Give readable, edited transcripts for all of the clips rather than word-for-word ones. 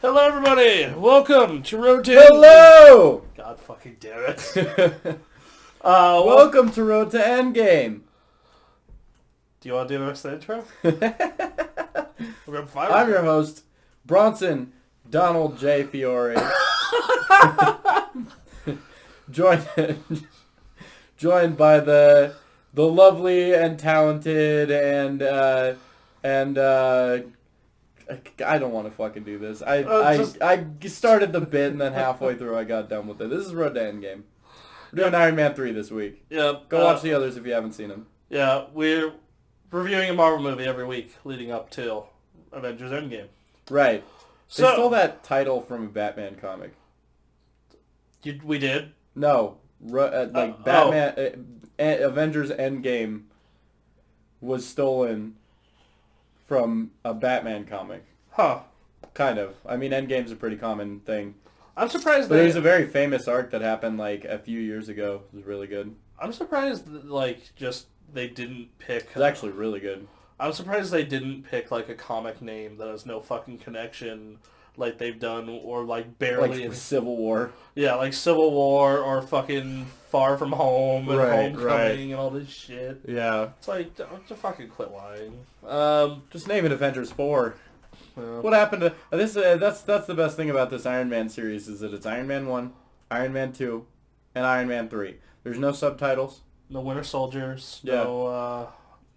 Hello, everybody. Welcome to Road to Hello! God fucking damn it. Welcome to Road to Endgame. Do you want to do the rest of the intro? I'm your host, Bronson Donald J. Fiore. joined by the lovely and talented and I don't want to fucking do this. I started the bit and then halfway through I got done with it. This is Road to Endgame. We're doing Iron Man 3 this week. Yeah. Go watch the others if you haven't seen them. Yeah, we're reviewing a Marvel movie every week leading up to Avengers Endgame. Right. They So, stole that title from a Batman comic. we did? No. Batman... Avengers Endgame was stolen from a Batman comic. Huh. Kind of. I mean, Endgame's a pretty common thing. I'm surprised But there's a very famous arc that happened, like, a few years ago. It was really good. I'm surprised that, they didn't pick... It was actually really good. I'm surprised they didn't pick, a comic name that has no fucking connection like they've done, or, barely... Like Civil War. Yeah, like Civil War, or fucking Far From Home, and Right, Homecoming, right. and all this shit. Yeah. It's like, don't just fucking quit lying. Just name it Avengers 4. Well, What happened to... this? That's the best thing about this Iron Man series, is that it's Iron Man 1, Iron Man 2, and Iron Man 3. There's no subtitles. no Winter Soldiers, Yeah.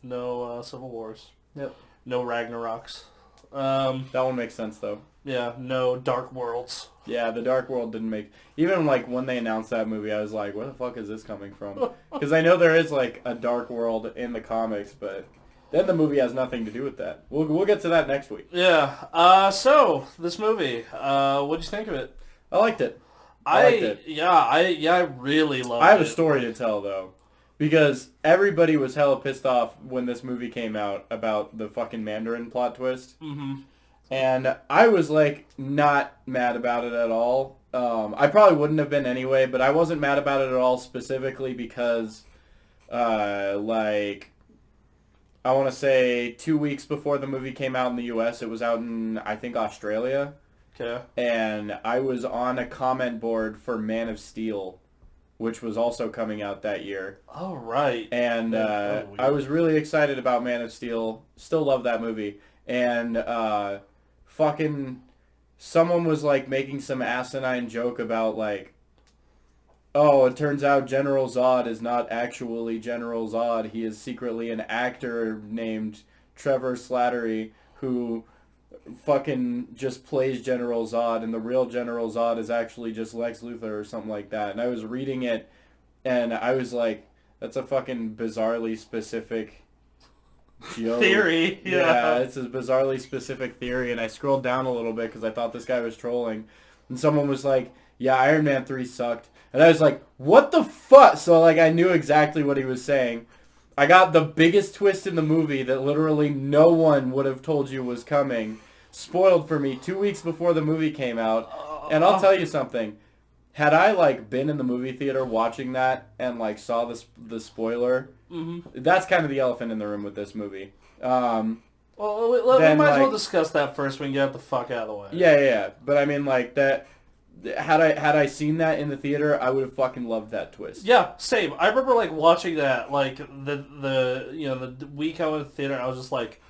no Civil Wars. Yep. No Ragnaroks. That one makes sense, though. Yeah, no Dark Worlds. Yeah, the Dark World didn't make... Even, when they announced that movie, I was like, where the fuck is this coming from? Because I know there is, a Dark World in the comics, but then the movie has nothing to do with that. We'll get to that next week. Yeah, so, this movie, what'd you think of it? I liked it. I liked it. I really loved it. I have a story to tell, though. Because everybody was hella pissed off when this movie came out about the fucking Mandarin plot twist. Mm-hmm. And I was, not mad about it at all. I probably wouldn't have been anyway, but I wasn't mad about it at all specifically because, I want to say 2 weeks before the movie came out in the U.S., it was out in, I think, Australia. Okay. And I was on a comment board for Man of Steel, which was also coming out that year. Oh, right. And I was really excited about Man of Steel. Still love that movie. And fucking someone was making some asinine joke about oh, it turns out General Zod is not actually General Zod. He is secretly an actor named Trevor Slattery who fucking just plays General Zod, and the real General Zod is actually just Lex Luthor or something like that. And I was reading it, and I was like, that's a fucking bizarrely specific joke. Theory, Yeah, it's a bizarrely specific theory, and I scrolled down a little bit because I thought this guy was trolling. And someone was like, yeah, Iron Man 3 sucked. And I was like, what the fuck? So, I knew exactly what he was saying. I got the biggest twist in the movie that literally no one would have told you was coming, spoiled for me 2 weeks before the movie came out. And I'll tell you something. Had I, been in the movie theater watching that and, saw the spoiler, that's kind of the elephant in the room with this movie. Well, we Then, might as well discuss that first when we get the fuck out of the way. Yeah. But I mean, that... Had I seen that in the theater, I would have fucking loved that twist. Yeah, same. I remember watching that the week I went to the theater, and I was just like,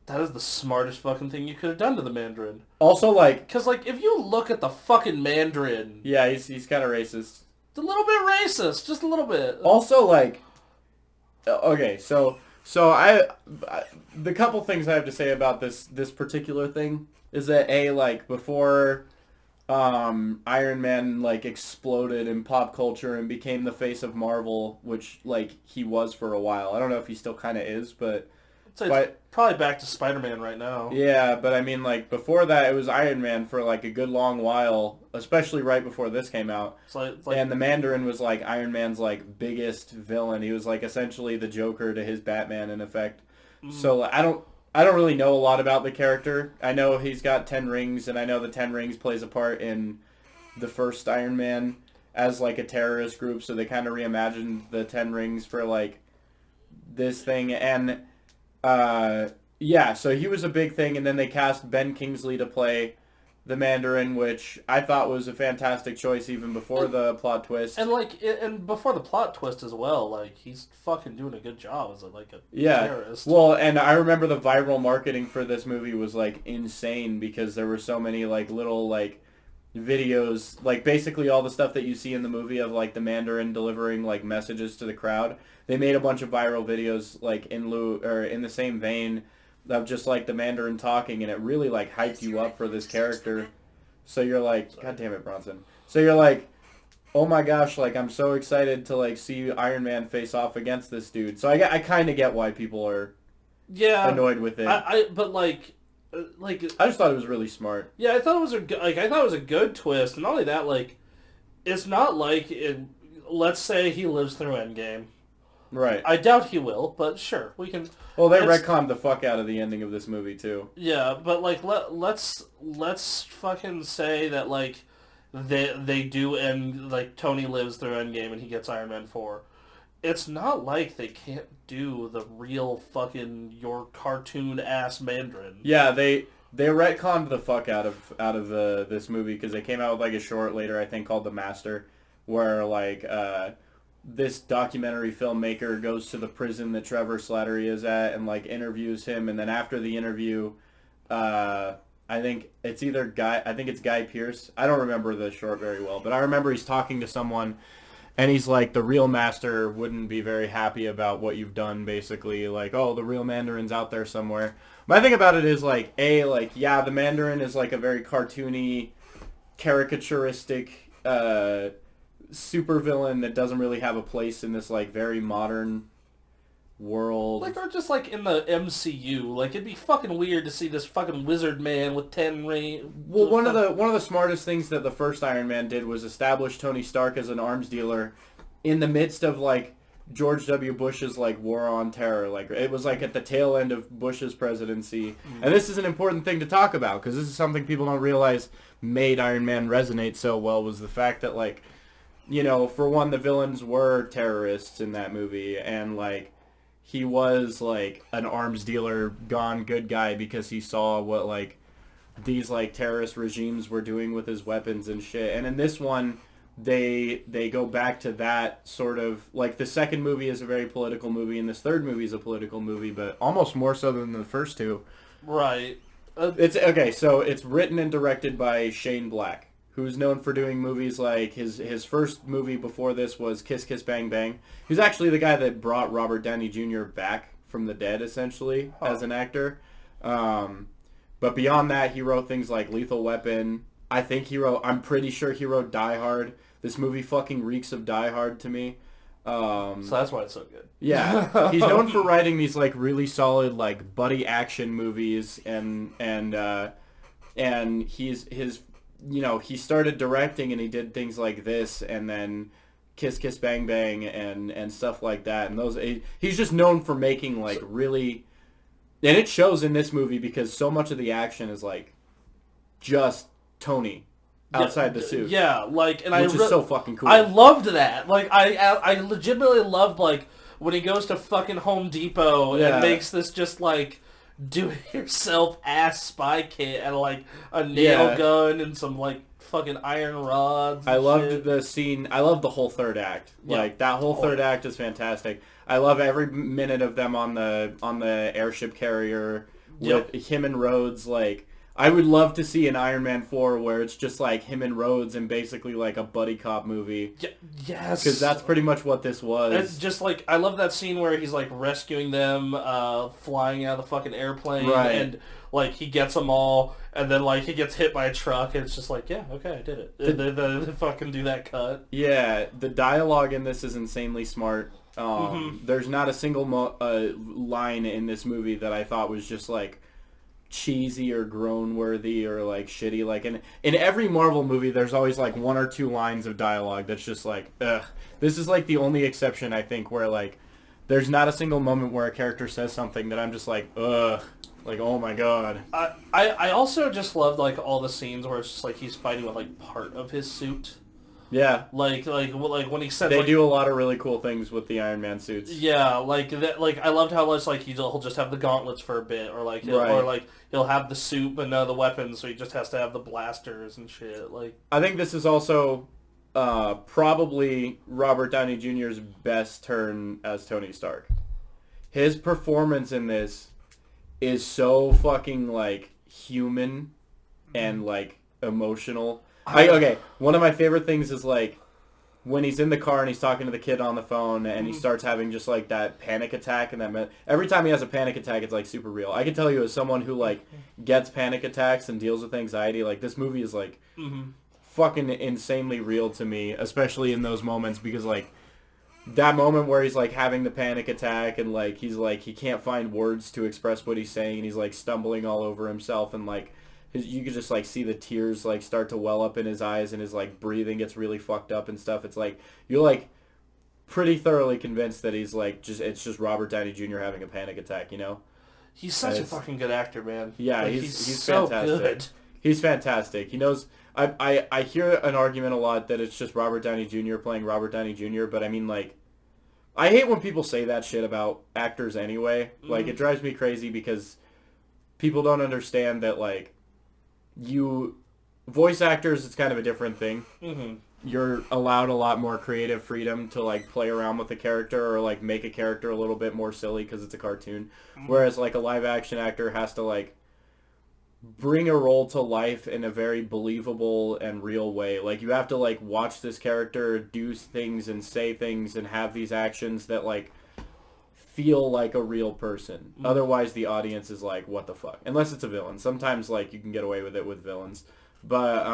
that is the smartest fucking thing you could have done to the Mandarin. Also, because if you look at the fucking Mandarin, yeah, he's kind of racist. It's a little bit racist, just a little bit. Also, okay, so the couple things I have to say about this particular thing is that before Iron Man exploded in pop culture and became the face of Marvel, which he was for a while. I don't know if he still kind of is, but it's probably back to Spider-Man right now. Yeah, but I mean before that it was Iron Man for a good long while, especially right before this came out. And the Mandarin was Iron Man's biggest villain. He was essentially the Joker to his Batman in effect. So I don't really know a lot about the character. I know he's got 10 rings, and I know the 10 rings plays a part in the first Iron Man as a terrorist group, so they kind of reimagined the 10 rings for this thing. And yeah, so he was a big thing, and then they cast Ben Kingsley to play the Mandarin, which I thought was a fantastic choice even before the plot twist. And before the plot twist as well, like he's fucking doing a good job as a Yeah. terrorist. Well, and I remember the viral marketing for this movie was like insane because there were so many like little like videos, like basically all the stuff that you see in the movie of like the Mandarin delivering like messages to the crowd. They made a bunch of viral videos like in the same vein of just like the Mandarin talking, and it really like hyped you up for this character. So you're like, God damn it, Bronson. So you're like, oh my gosh, like I'm so excited to like see Iron Man face off against this dude. So I kind of get why people are annoyed with it. But I just thought it was really smart. Yeah, I thought it was a good twist, and not only that, like it's not like let's say he lives through Endgame. Right. I doubt he will, but sure, we can. Well, they retconned the fuck out of the ending of this movie too. Yeah, but like let's fucking say that like they do, and like Tony lives through Endgame and he gets Iron Man 4. It's not like they can't do the real fucking your cartoon ass Mandarin. Yeah, they retconned the fuck out of this movie because they came out with like a short later, I think, called The Master, where like this documentary filmmaker goes to the prison that Trevor Slattery is at and like interviews him, and then after the interview, I think it's Guy Pearce. I don't remember the short very well, but I remember he's talking to someone, and he's like, the real master wouldn't be very happy about what you've done, basically. Like, oh, the real Mandarin's out there somewhere. My thing about it is like, the Mandarin is like a very cartoony, caricaturistic, supervillain that doesn't really have a place in this like very modern world. Like, or just like in the MCU, like it'd be fucking weird to see this fucking wizard man with 10 rings. Well, one of the smartest things that the first Iron Man did was establish Tony Stark as an arms dealer in the midst of like George W. Bush's like war on terror. Like it was like at the tail end of Bush's presidency, and this is an important thing to talk about because this is something people don't realize made Iron Man resonate so well, was the fact that like, you know, for one, the villains were terrorists in that movie, and like he was like an arms dealer gone good guy because he saw what like these like terrorist regimes were doing with his weapons and shit. And in this one, they go back to that sort of like, the second movie is a very political movie and this third movie is a political movie, but almost more so than the first two. Right. It's okay. So it's written and directed by Shane Black, who's known for doing movies like his first movie before this was Kiss Kiss Bang Bang. He's actually the guy that brought Robert Downey Jr. back from the dead, essentially, as an actor. But beyond that, he wrote things like Lethal Weapon. I'm pretty sure he wrote Die Hard. This movie fucking reeks of Die Hard to me. So that's why it's so good. Yeah. He's known for writing these like really solid like buddy action movies, and his you know, he started directing and he did things like this and then Kiss Kiss Bang Bang and stuff like that. And those, he's just known for making like really, and it shows in this movie because so much of the action is like just Tony outside the suit. Yeah, like, and which is so fucking cool. I loved that. Like, I legitimately loved like when he goes to fucking Home Depot and makes this just like do-it-yourself ass spy kit and like a nail gun and some like fucking iron rods. I loved the scene. I love the whole third act. Yeah. Like that whole third act is fantastic. I love every minute of them on the airship carrier with him and Rhodes. Like, I would love to see an Iron Man 4 where it's just like him and Rhodes and basically like a buddy cop movie. Yes. Because that's pretty much what this was. It's just like, I love that scene where he's like rescuing them, flying out of the fucking airplane, and like he gets them all, and then like he gets hit by a truck, and it's just like, yeah, okay, I did it. They fucking do that cut. Yeah, the dialogue in this is insanely smart. There's not a single line in this movie that I thought was just like cheesy or groan-worthy or like shitty. Like in every Marvel movie there's always like one or two lines of dialogue that's just like, ugh. This is like the only exception, I think, where like there's not a single moment where a character says something that I'm just like, ugh, like, oh my god. I also just loved like all the scenes where it's just like he's fighting with like part of his suit. Yeah. Like when he said They like, do a lot of really cool things with the Iron Man suits. yeah, like that. Like I loved how it's like he'll just have the gauntlets for a bit, or like Right. or like he'll have the suit but none of the weapons, so he just has to have the blasters and shit. Like I think this is also probably Robert Downey Jr.'s best turn as Tony Stark. His performance in this is so fucking like human and like emotional. Okay, one of my favorite things is like when he's in the car and he's talking to the kid on the phone and he starts having just like that panic attack and every time he has a panic attack it's like super real. I can tell you as someone who like gets panic attacks and deals with anxiety, like this movie is like fucking insanely real to me, especially in those moments because like that moment where he's like having the panic attack and like he's like he can't find words to express what he's saying and he's like stumbling all over himself and like you could just like see the tears like start to well up in his eyes and his like breathing gets really fucked up and stuff. It's like you're like pretty thoroughly convinced that he's like it's just Robert Downey Jr. having a panic attack, you know? he's such a fucking good actor, man. Yeah, like, he's so fantastic. good. He's fantastic. He knows. I hear an argument a lot that it's just Robert Downey Jr. playing Robert Downey Jr., but I mean like I hate when people say that shit about actors anyway. Like it drives me crazy because people don't understand that like voice actors, it's kind of a different thing. You're allowed a lot more creative freedom to like play around with the character or like make a character a little bit more silly because it's a cartoon. Whereas like a live action actor has to like bring a role to life in a very believable and real way. Like you have to like watch this character do things and say things and have these actions that like feel like a real person. Otherwise the audience is like, what the fuck? Unless it's a villain. Sometimes like you can get away with it with villains. But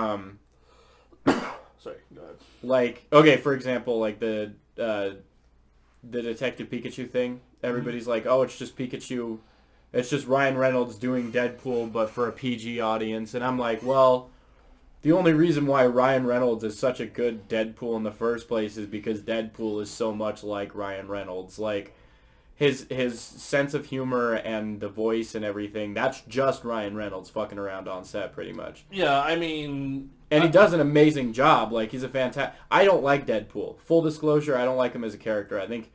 Sorry, go ahead. like okay, for example, like the Detective Pikachu thing. Everybody's like, oh, it's just Pikachu. It's just Ryan Reynolds doing Deadpool but for a PG audience. And I'm like, well, the only reason why Ryan Reynolds is such a good Deadpool in the first place is because Deadpool is so much like Ryan Reynolds. Like his sense of humor and the voice and everything, that's just Ryan Reynolds fucking around on set pretty much. Yeah, I mean... And he does an amazing job. Like, he's a fantastic... I don't like Deadpool. Full disclosure, I don't like him as a character. I think,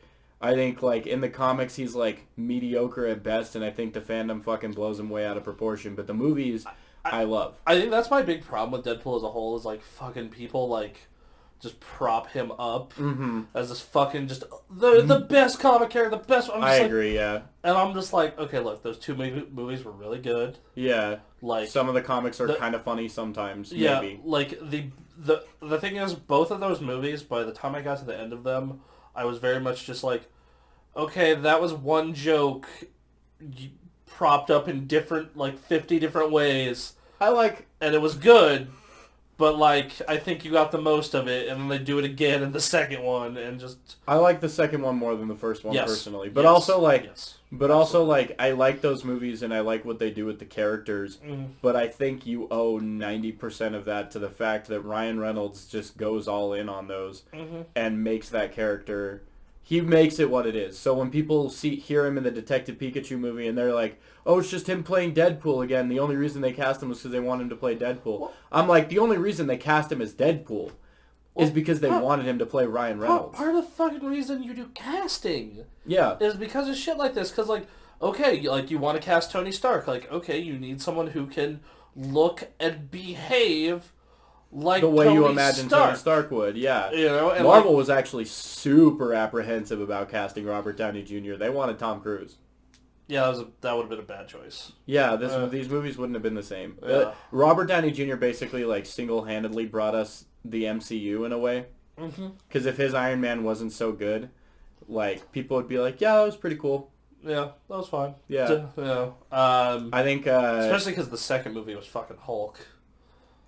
like, in the comics, he's, like, mediocre at best, and I think the fandom fucking blows him way out of proportion. But the movies, I love. I think that's my big problem with Deadpool as a whole, is, like, fucking people, like... just prop him up as this fucking just the best comic character, the best. I agree, yeah. And I'm just like, okay, look, those two movies were really good. Yeah, like some of the comics are kind of funny sometimes. Yeah, maybe. like the thing is, both of those movies, by the time I got to the end of them, I was very much just like, okay, that was one joke propped up in different 50 different ways. And it was good. But, like, I think you got the most of it, and then they do it again in the second one, and just... I like the second one more than the first one, personally. But But also, I like those movies, and I like what they do with the characters. But I think you owe 90% of that to the fact that Ryan Reynolds just goes all in on those and makes that character... He makes it what it is. So when people hear him in the Detective Pikachu movie and they're like, oh, it's just him playing Deadpool again. The only reason they cast him was because they want him to play Deadpool. I'm like, the only reason they cast him as Deadpool is because they wanted him to play Ryan Reynolds. Part of the fucking reason you do casting yeah, is because of shit like this. Because, like, okay, like, you want to cast Tony Stark. Like, okay, you need someone who can look and behave like the way Tony you imagine Stark. Tony Stark would, yeah. You know, and Marvel was actually super apprehensive about casting Robert Downey Jr. They wanted Tom Cruise. Yeah, that would have been a bad choice. Yeah, these movies wouldn't have been the same. Yeah. Robert Downey Jr. basically like single-handedly brought us the MCU in a way. Because if his Iron Man wasn't so good, like people would be like, yeah, that was pretty cool. Yeah, that was fine. Yeah. I think... especially because the second movie was fucking Hulk.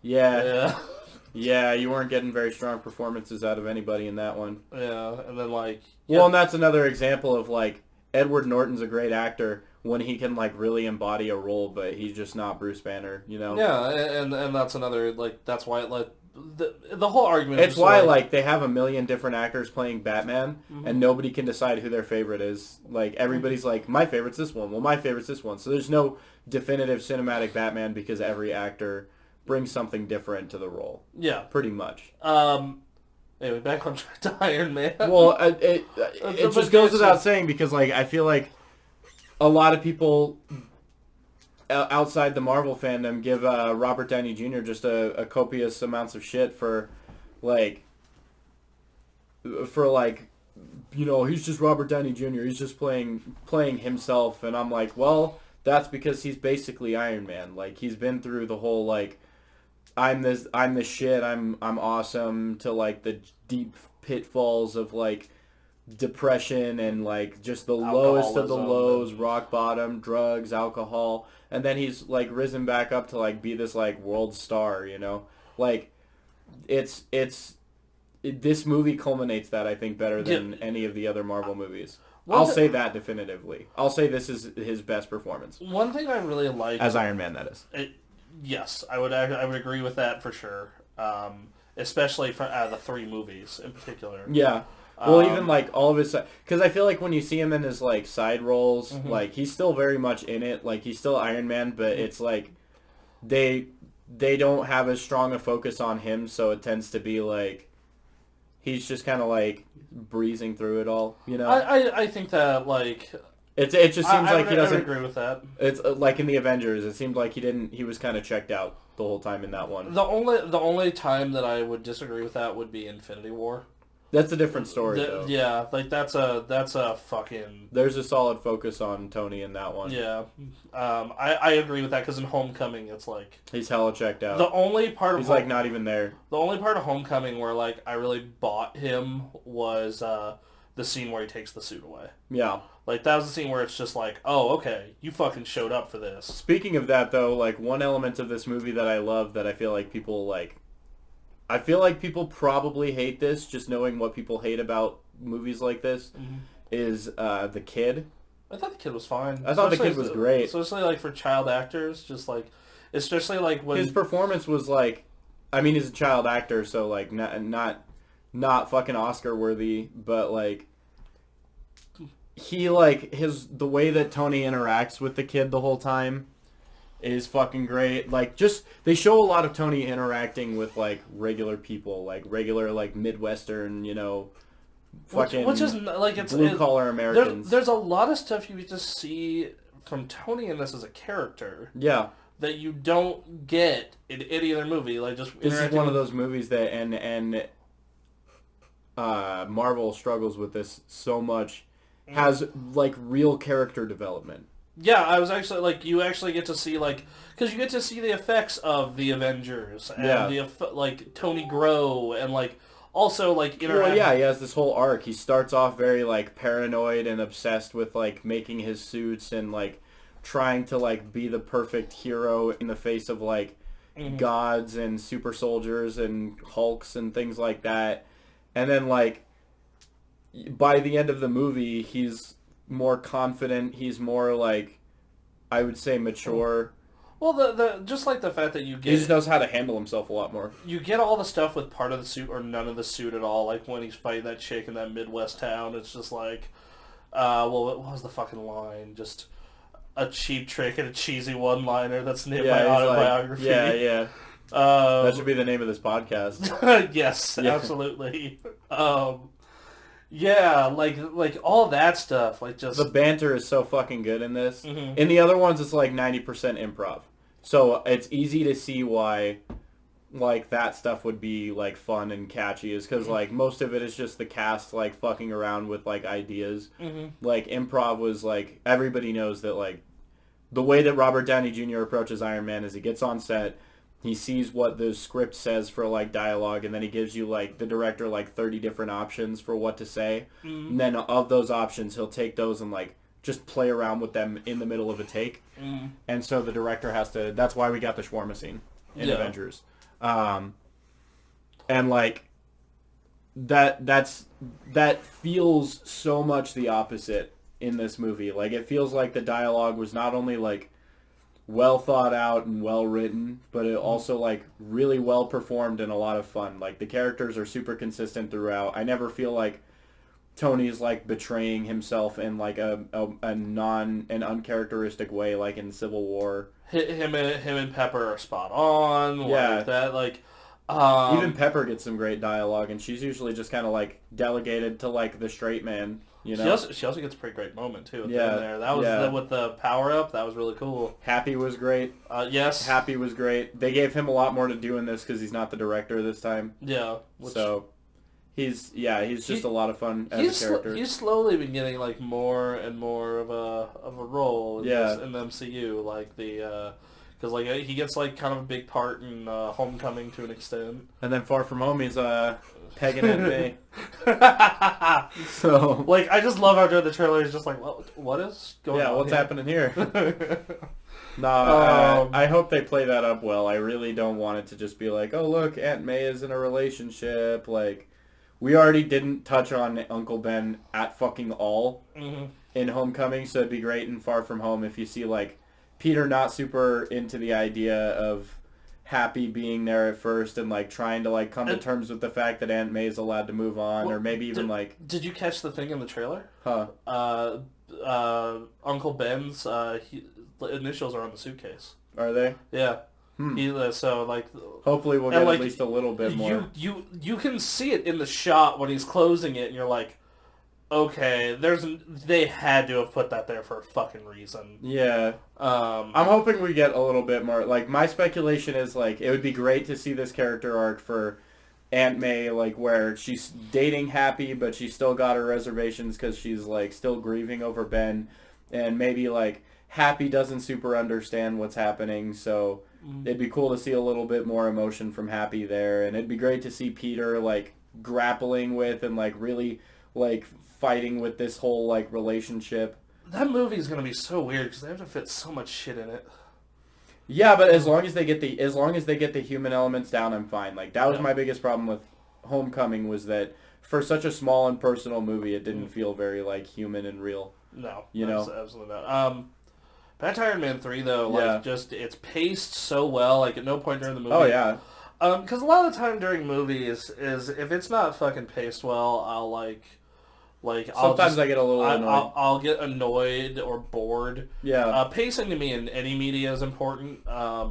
Yeah. Yeah, you weren't getting very strong performances out of anybody in that one. Yeah, and then like... Well, and that's another example of like, Edward Norton's a great actor when he can like really embody a role, but he's just not Bruce Banner, you know? Yeah, and that's another, like, that's why it the whole argument... It's why, like, they have a million different actors playing Batman, and nobody can decide who their favorite is. Like, everybody's like, my favorite's this one. Well, my favorite's this one. So there's no definitive cinematic Batman because every actor brings something different to the role. Yeah. Pretty much. Anyway, back on track to Iron Man. Well, it just goes without saying because like I feel like a lot of people outside the Marvel fandom give Robert Downey Jr. just a copious amounts of shit for like he's just Robert Downey Jr. He's just playing himself, and I'm like, well, that's because he's basically Iron Man. Like he's been through the whole like I'm the shit, I'm awesome, to like the deep pitfalls of like depression and like just the lowest of the lows, rock bottom, drugs, alcohol, and then he's like risen back up to like be this like world star, like this movie culminates that, I think, better than any of the other Marvel movies. I'll say that definitively. I'll say this is his best performance. One thing I really like as Iron Man, that is. Yes, I would agree with that for sure. Especially for out of the 3 movies in particular. Yeah. Well, even like all of his, because I feel like when you see him in his like side roles, like he's still very much in it. Like he's still Iron Man, but it's like they don't have as strong a focus on him, so it tends to be like he's just kind of like breezing through it all. I think that like it just seems like he doesn't. I would agree with that. It's like in the Avengers, it seemed like he was kind of checked out the whole time in that one. The only time that I would disagree with that would be Infinity War. That's a different story, though. Yeah, like that's a fucking. There's a solid focus on Tony in that one. Yeah, I agree with that because in Homecoming it's like he's hella checked out. The only part of he's like not even there. The only part of Homecoming where like I really bought him was the scene where he takes the suit away. Yeah, like that was the scene where it's just like, oh, okay, you fucking showed up for this. Speaking of that, though, like one element of this movie that I love that I feel like people like. I feel like people probably hate this, just knowing what people hate about movies like this, is the kid. I thought the kid was fine. I thought the kid was great. Especially like for child actors, just like, especially like when... His performance was like, I mean, he's a child actor, so like not fucking Oscar worthy, but like, he like, the way that Tony interacts with the kid the whole time is fucking great. Like, just they show a lot of Tony interacting with like regular people, like regular like Midwestern, fucking which is like it's blue collar Americans. There's a lot of stuff you get to see from Tony in this as a character. Yeah, that you don't get in any other movie. Like just this is one of those movies that and Marvel struggles with this so much. Has like real character development. Yeah, I was actually, like, you actually get to see, like, because you get to see the effects of the Avengers, and like, Tony grow, and, like, also, like, Well, yeah, he has this whole arc. He starts off very, like, paranoid and obsessed with, like, making his suits and, like, trying to, like, be the perfect hero in the face of, like, gods and super soldiers and Hulks and things like that. And then, like, by the end of the movie, he's more confident. He's more like, I would say, mature. Well, the just like the fact that you get... He just knows how to handle himself a lot more. You get all the stuff with part of the suit or none of the suit at all. Like when he's fighting that chick in that Midwest town, it's just like, well, what was the fucking line? Just a cheap trick and a cheesy one-liner that's named my autobiography. Like, yeah. That should be the name of this podcast. Yes, absolutely. Yeah, like all that stuff, like just... The banter is so fucking good in this. In the other ones, it's like 90% improv. So it's easy to see why, like, that stuff would be, like, fun and catchy, is because, like, most of it is just the cast, like, fucking around with, like, ideas. Like, improv was, like, everybody knows that, like, the way that Robert Downey Jr. approaches Iron Man is he gets on set, he sees what the script says for, like, dialogue, and then he gives you, like, the director, like, 30 different options for what to say. And then of those options, he'll take those and, like, just play around with them in the middle of a take. And so the director has to... That's why we got the shawarma scene in Avengers. And, like, that feels so much the opposite in this movie. Like, it feels like the dialogue was not only, like, well thought out and well written, but it also like really well performed and a lot of fun. Like the characters are super consistent throughout. I never feel like Tony's like betraying himself in like an uncharacteristic way, like in Civil War. Him and Pepper are spot on. Yeah, like that. Like Even Pepper gets some great dialogue, and she's usually just kind of like delegated to like the straight man, you know. She also gets a pretty great moment too. At the Yeah, end there. That was with the power up. That was really cool. Happy was great. Yes. Happy was great. They gave him a lot more to do in this because he's not the director this time. Yeah. So he's just a lot of fun as a character. He's slowly been getting like more and more of a role in the MCU, like the because like he gets like kind of a big part in Homecoming to an extent. And then Far From Home, he's pegging Aunt May. So like I just love how during the trailer he's just like, what is going on? Yeah, what's here? happening here? No, I hope they play that up well. I really don't want it to just be like, oh look, Aunt May is in a relationship. Like, we already didn't touch on Uncle Ben at fucking all in Homecoming, so it'd be great in Far From Home if you see like Peter not super into the idea of Happy being there at first and like trying to like come to terms with the fact that Aunt May is allowed to move on, or maybe even Did you catch the thing in the trailer? Huh? Uncle Ben's initials are on the suitcase. Are they? Yeah. So like. Hopefully we'll get at least a little bit more. You can see it in the shot when he's closing it, and you're like, okay, they had to have put that there for a fucking reason. Yeah. I'm hoping we get a little bit more. Like, my speculation is, like, it would be great to see this character arc for Aunt May, like, where she's dating Happy, but she's still got her reservations because she's, like, still grieving over Ben. And maybe, like, Happy doesn't super understand what's happening, so it'd be cool to see a little bit more emotion from Happy there. And it'd be great to see Peter, like, grappling with and, like, really, like, fighting with this whole like relationship. That movie is gonna be so weird because they have to fit so much shit in it. Yeah, but as long as they get the human elements down, I'm fine. Like that was my biggest problem with Homecoming, was that for such a small and personal movie, it didn't feel very like human and real. No, you know, absolutely not. Back to Iron Man 3 though, like just it's paced so well. Like at no point during the movie. Oh yeah. Because a lot of the time during movies is if it's not fucking paced well, I'll like sometimes I get a little annoyed. I'll get annoyed or bored. Yeah. Pacing to me in any media is important, but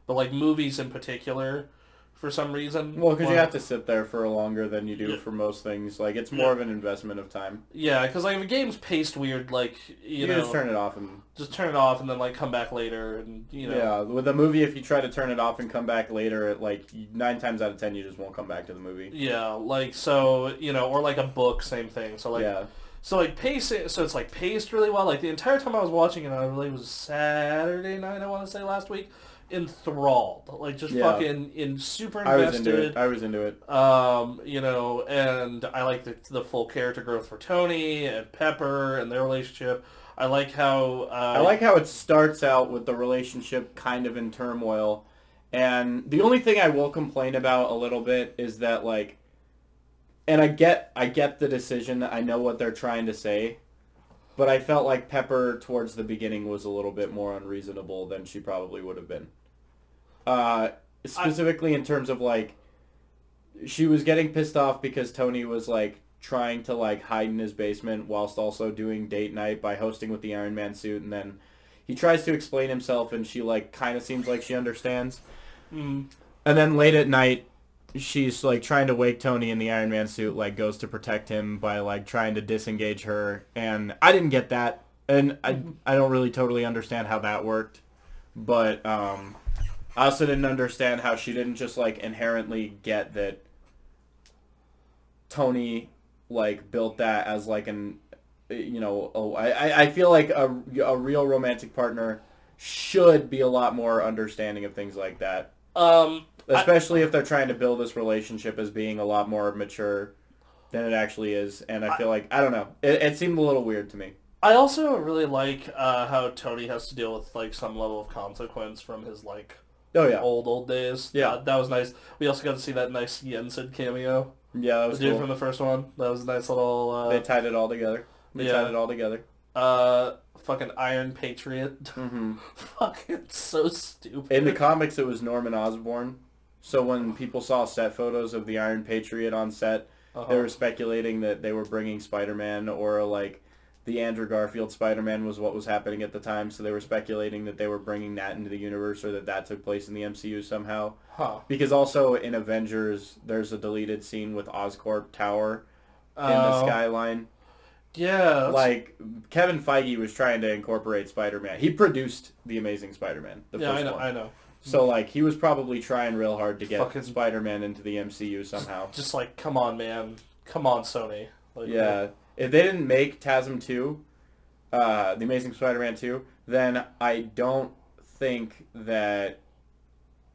like movies in particular, for some reason. Well, because you have to sit there for longer than you do for most things. Like it's more of an investment of time. Yeah, because like if a game's paced weird, like you know, just turn it off and then like come back later and you know. Yeah, with a movie, if you try to turn it off and come back later, like 9 times out of 10, you just won't come back to the movie. Yeah, like so you know, or like a book, same thing. So like. Yeah. So like pacing, so it's like paced really well. Like the entire time I was watching it, I believe it was Saturday night. I want to say last week. Enthralled, like just fucking super invested. I was into it. You know, and I like the full character growth for Tony and Pepper and their relationship. I like how it starts out with the relationship kind of in turmoil, and the only thing I will complain about a little bit is that like, and I get the decision. I know what they're trying to say. But I felt like Pepper towards the beginning was a little bit more unreasonable than she probably would have been. Specifically in terms of like, she was getting pissed off because Tony was like trying to like hide in his basement whilst also doing date night by hosting with the Iron Man suit, and then he tries to explain himself and she like kind of seems like she understands. And then late at night, she's like trying to wake Tony in the Iron Man suit, like goes to protect him by like trying to disengage her, and I didn't get that, and I don't really totally understand how that worked, but I also didn't understand how she didn't just like inherently get that Tony like built that as like an, you know, I feel like a real romantic partner should be a lot more understanding of things like that. Especially if they're trying to build this relationship as being a lot more mature than it actually is. And I feel like, I don't know, it seemed a little weird to me. I also really like how Tony has to deal with like some level of consequence from his like old days. Yeah. That was nice. We also got to see that nice Jensen cameo. Yeah, that was the dude cool. From the first one. That was a nice little... they tied it all together. Fucking Iron Patriot. Fucking so stupid. In the comics, it was Norman Osborn. So when people saw set photos of the Iron Patriot on set, they were speculating that they were bringing Spider-Man or like the Andrew Garfield Spider-Man was what was happening at the time, so they were speculating that they were bringing that into the universe or that took place in the MCU somehow. Huh. Because also in Avengers, there's a deleted scene with Oscorp Tower in the skyline. Yeah. Like, Kevin Feige was trying to incorporate Spider-Man. He produced The Amazing Spider-Man, the first one. I know. So, like, he was probably trying real hard to get Fucking Spider-Man into the MCU somehow. Just like, come on, man. Come on, Sony. Like, Yeah. If they didn't make TASM 2, The Amazing Spider-Man 2, then I don't think that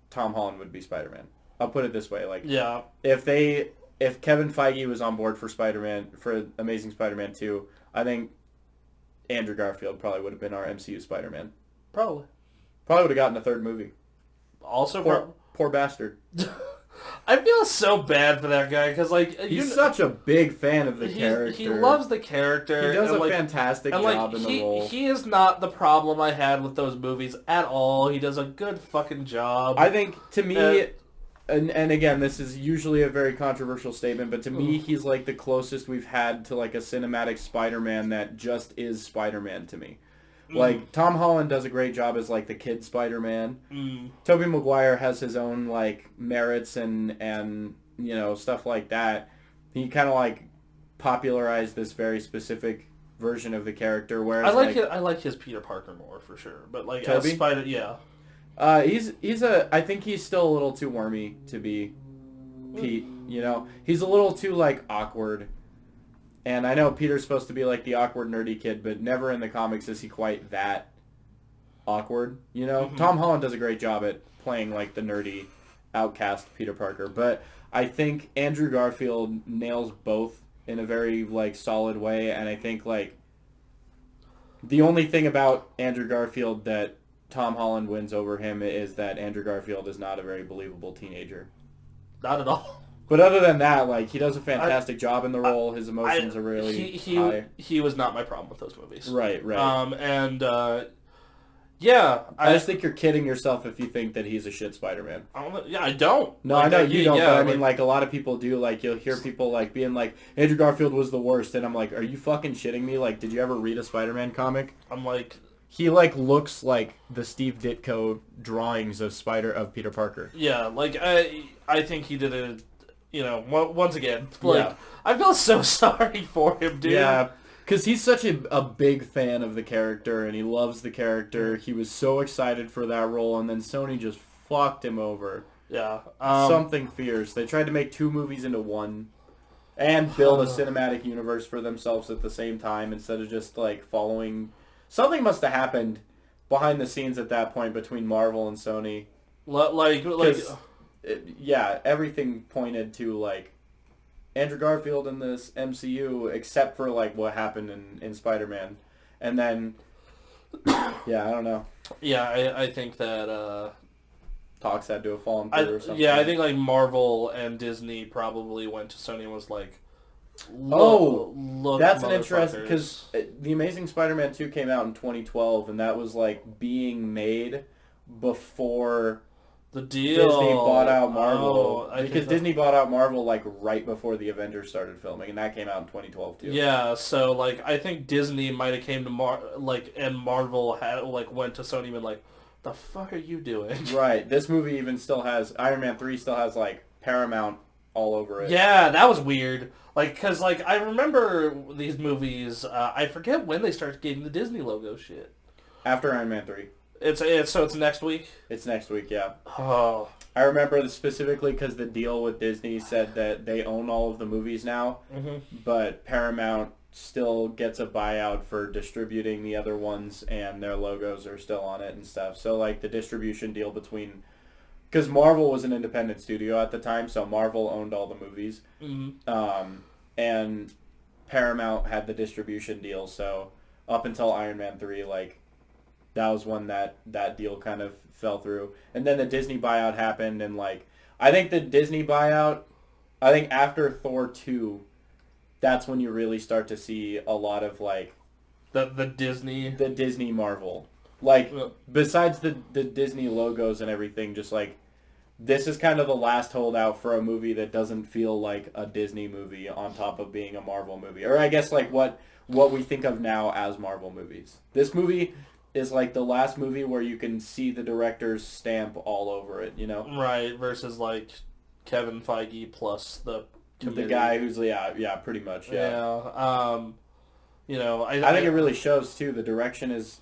Tom Holland would be Spider-Man. I'll put it this way. Like, Yeah. if Kevin Feige was on board for Spider-Man, for Amazing Spider-Man 2, I think Andrew Garfield probably would have been our MCU Spider-Man. Probably. Probably would have gotten a third movie. Also, Poor bastard. I feel so bad for that guy because, like, He's such a big fan of the character. He loves the character. He does and, a fantastic job in the role. He is not the problem I had with those movies at all. He does a good fucking job. I think, to me, and again, this is usually a very controversial statement, but to me, he's like the closest we've had to like a cinematic Spider-Man that just is Spider-Man to me. Like, Tom Holland does a great job as, like, the kid Spider-Man. Tobey Maguire has his own, like, merits and you know, stuff like that. He kind of, like, popularized this very specific version of the character, whereas, I like his Peter Parker more, for sure. But, like, Tobey? as Spider... Yeah. I think he's still a little too wormy to be Pete, you know? He's a little too, like, awkward. And I know Peter's supposed to be like the awkward, nerdy kid, but never in the comics is he quite that awkward, you know? Tom Holland does a great job at playing like the nerdy, outcast Peter Parker, but I think Andrew Garfield nails both in a very like solid way, and I think like the only thing about Andrew Garfield that Tom Holland wins over him is that Andrew Garfield is not a very believable teenager. Not at all. But other than that, like, he does a fantastic job in the role. His emotions are really high. He was not my problem with those movies. Right. Yeah. I just think you're kidding yourself if you think that he's a shit Spider-Man. I don't. No, like, I know you don't, but I mean, like, a lot of people do. Like, you'll hear people, like, being like, Andrew Garfield was the worst, and I'm like, are you fucking shitting me? Like, did you ever read a Spider-Man comic? I'm like... He, like, looks like the Steve Ditko drawings of Peter Parker. Yeah, like, I think he did it... You know, once again, like, I feel so sorry for him, dude. Yeah, because he's such a big fan of the character, and he loves the character. He was so excited for that role, and then Sony just fucked him over. Yeah. Something fierce. They tried to make 2 movies into one, and build a cinematic universe for themselves at the same time, instead of just, like, following... Something must have happened behind the scenes at that point between Marvel and Sony. Everything pointed to, like, Andrew Garfield in this MCU, except for, like, what happened in Spider-Man. And then, I don't know. Yeah, I think that, talks had to have fallen through or something. Yeah, I think, like, Marvel and Disney probably went to Sony and was like, look, that's an interesting... Because The Amazing Spider-Man 2 came out in 2012, and that was, like, being made before... The deal. Disney bought out Marvel. Because Disney bought out Marvel, like, right before the Avengers started filming, and that came out in 2012, too. Yeah, so, like, I think Disney might have came to and Marvel had, like, went to Sony and been like, the fuck are you doing? Right. This movie even still has... Iron Man 3 still has, like, Paramount all over it. Yeah, that was weird. Like, because, like, I remember these movies, I forget when they started getting the Disney logo shit. After Iron Man 3. So it's next week? It's next week, yeah. Oh. I remember this specifically because the deal with Disney said that they own all of the movies now, but Paramount still gets a buyout for distributing the other ones, and their logos are still on it and stuff. So, like, the distribution deal between... Because Marvel was an independent studio at the time, so Marvel owned all the movies. And Paramount had the distribution deal, so up until Iron Man 3, like... That was when that deal kind of fell through. And then the Disney buyout happened, and, like, I think the Disney buyout, I think after Thor 2, that's when you really start to see a lot of, like... The Disney Marvel. Like, besides the Disney logos and everything, just, like, this is kind of the last holdout for a movie that doesn't feel like a Disney movie on top of being a Marvel movie. Or I guess like what we think of now as Marvel movies. This movie is like the last movie where you can see the director's stamp all over it, you know? Right, versus like Kevin Feige plus the committee. The guy who's, yeah, pretty much, yeah. Yeah. You know, I think it really shows, too. The direction is...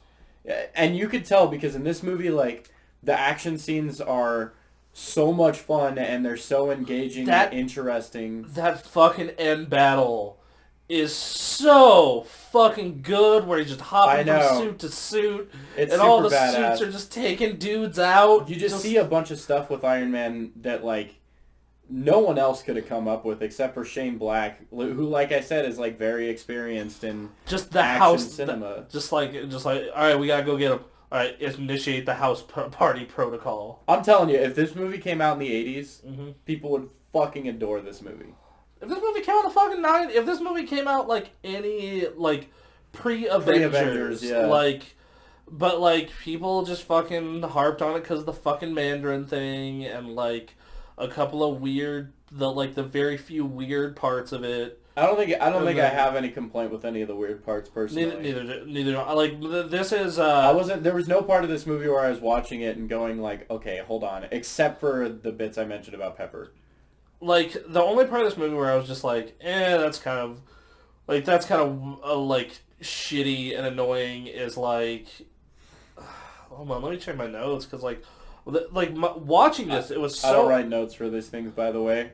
And you could tell because in this movie, like, the action scenes are so much fun and they're so engaging and interesting. That fucking end battle is so fucking good where he's just hopping from suit to suit. It's and super all the badass. suits are just taking dudes out. You just see a bunch of stuff with Iron Man that, like, no one else could have come up with except for Shane Black, who, like I said, is, like, very experienced in just the action house cinema. Just like, all right, we gotta go get him. All right, initiate the house party protocol. I'm telling you, if this movie came out in the 80s, people would fucking adore this movie. If this movie came out in the fucking 90s, if this movie came out like any, like, pre-Avengers, yeah. like, but, like, people just fucking harped on it because of the fucking Mandarin thing and, like, a couple of the very few weird parts of it. I don't think I have any complaint with any of the weird parts personally. Neither do I. Like, this is... There was no part of this movie where I was watching it and going like, okay, hold on, except for the bits I mentioned about Pepper. Like, the only part of this movie where I was just like, that's kind of, like, shitty and annoying is, like... Hold on, let me check my notes, because, like... watching this, it was so... I don't write notes for these things, by the way.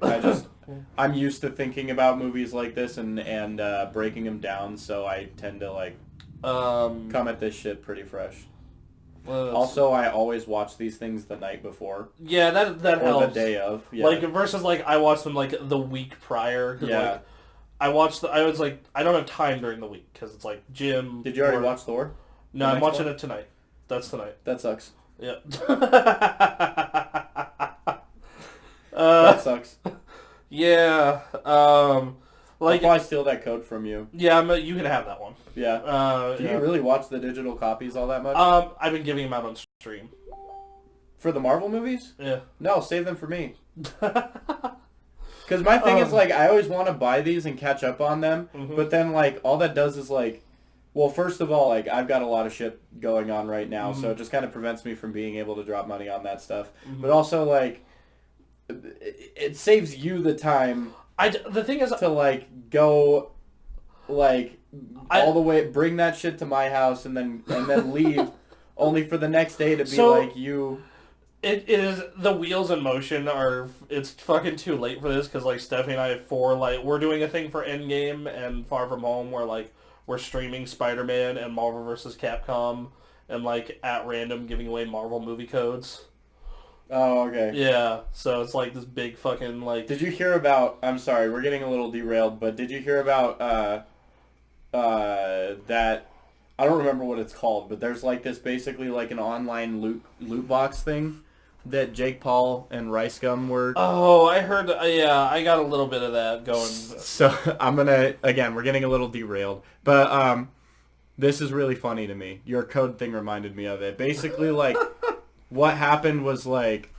I'm used to thinking about movies like this and breaking them down, so I tend to, like, come at this shit pretty fresh. Well, also, I always watch these things the night before. Yeah, that or helps. the day of. Yeah. Like, versus, like, I watched them, like, the week prior. Yeah. Like, I was like, I don't have time during the week, because it's, like, gym... Did you already watch Thor? No, I'm watching it tonight. That's tonight. That sucks. Yeah. That sucks. Yeah. Like, I'll probably steal that code from you. Yeah, you can have that one. Yeah. Do you really watch the digital copies all that much? I've been giving them out on stream. For the Marvel movies? Yeah. No, save them for me. Because my thing is, like, I always want to buy these and catch up on them, but then, like, all that does is, like, well, first of all, like, I've got a lot of shit going on right now, so it just kind of prevents me from being able to drop money on that stuff. But also, like, it saves you the time... the thing is... to, like, go, like, all the way... Bring that shit to my house and then leave, only for the next day to be like, you... It is... The wheels in motion are... It's fucking too late for this, because, like, Stephanie and I have we're doing a thing for Endgame and Far From Home where, like, we're streaming Spider-Man and Marvel vs. Capcom and, like, at random giving away Marvel movie codes. Oh, okay. Yeah, so it's like this big fucking, like... Did you hear about... I'm sorry, we're getting a little derailed, but did you hear about that... I don't remember what it's called, but there's, like, this basically, like, an online loot box thing that Jake Paul and Rice Gum were... Oh, I heard... yeah, I got a little bit of that going. So, I'm gonna... Again, we're getting a little derailed, but, this is really funny to me. Your code thing reminded me of it. Basically, like... What happened was, like,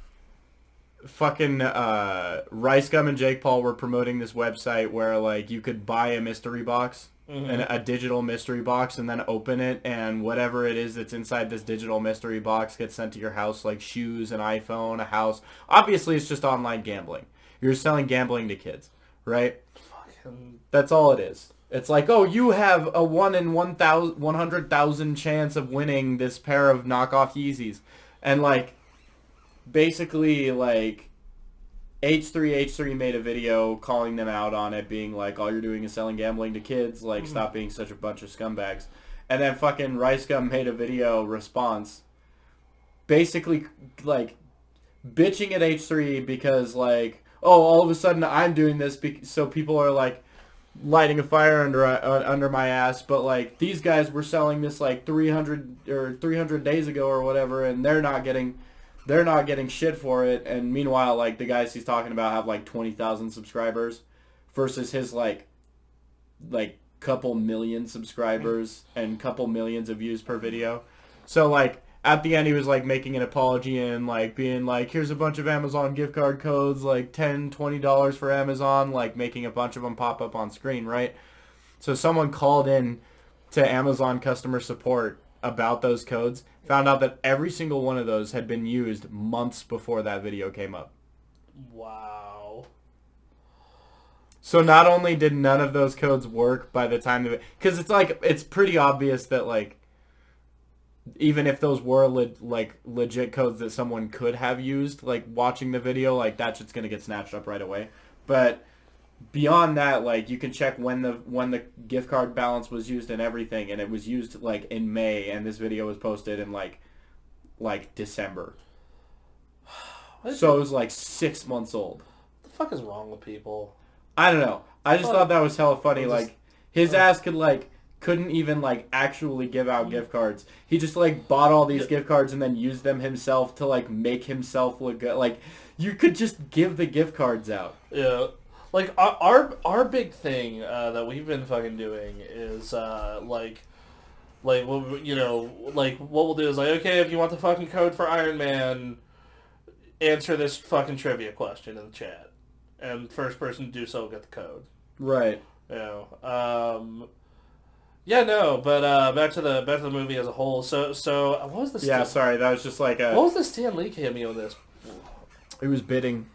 fucking Rice Gum and Jake Paul were promoting this website where, like, you could buy a mystery box, a digital mystery box, and then open it, and whatever it is that's inside this digital mystery box gets sent to your house, like shoes, an iPhone, a house. Obviously, it's just online gambling. You're selling gambling to kids, right? That's all it is. It's like, oh, you have a 1 in 100,000 chance of winning this pair of knockoff Yeezys. And, like, basically, like, H3 made a video calling them out on it, being like, all you're doing is selling gambling to kids, like, stop being such a bunch of scumbags. And then fucking Rice Gum made a video response, basically, like, bitching at H3 because, like, oh, all of a sudden I'm doing this, so people are, like, lighting a fire under my ass, but like these guys were selling this like 300 days ago or whatever, and they're not getting shit for it. And meanwhile, like the guys he's talking about have like 20,000 subscribers versus his like couple million subscribers and couple millions of views per video. So like at the end he was like making an apology and like being like, here's a bunch of Amazon gift card codes, like $10, $20 for Amazon, like making a bunch of them pop up on screen, right? So someone called in to Amazon customer support about those codes, found out that every single one of those had been used months before that video came up. Wow. So not only did none of those codes work by the time of it, because it's like, it's pretty obvious that like, even if those were legit codes that someone could have used, like watching the video, like that shit's gonna get snatched up right away. But beyond that, like you can check when the gift card balance was used and everything, and it was used like in May, and this video was posted in like December. So it was like 6 months old. What the fuck is wrong with people? I don't know. I just thought that was hella funny. Like his ass couldn't even like actually give out gift cards. He just like bought all these gift cards and then used them himself to like make himself look good. Like you could just give the gift cards out. Yeah. Like our big thing that we've been fucking doing is like what we'll do is like, okay, if you want the fucking code for Iron Man, answer this fucking trivia question in the chat, and first person to do so will get the code. Right. You know. Yeah, no, but back to the movie as a whole. So what was the sorry, that was just like what was the Stan Lee cameo in this? He was bidding.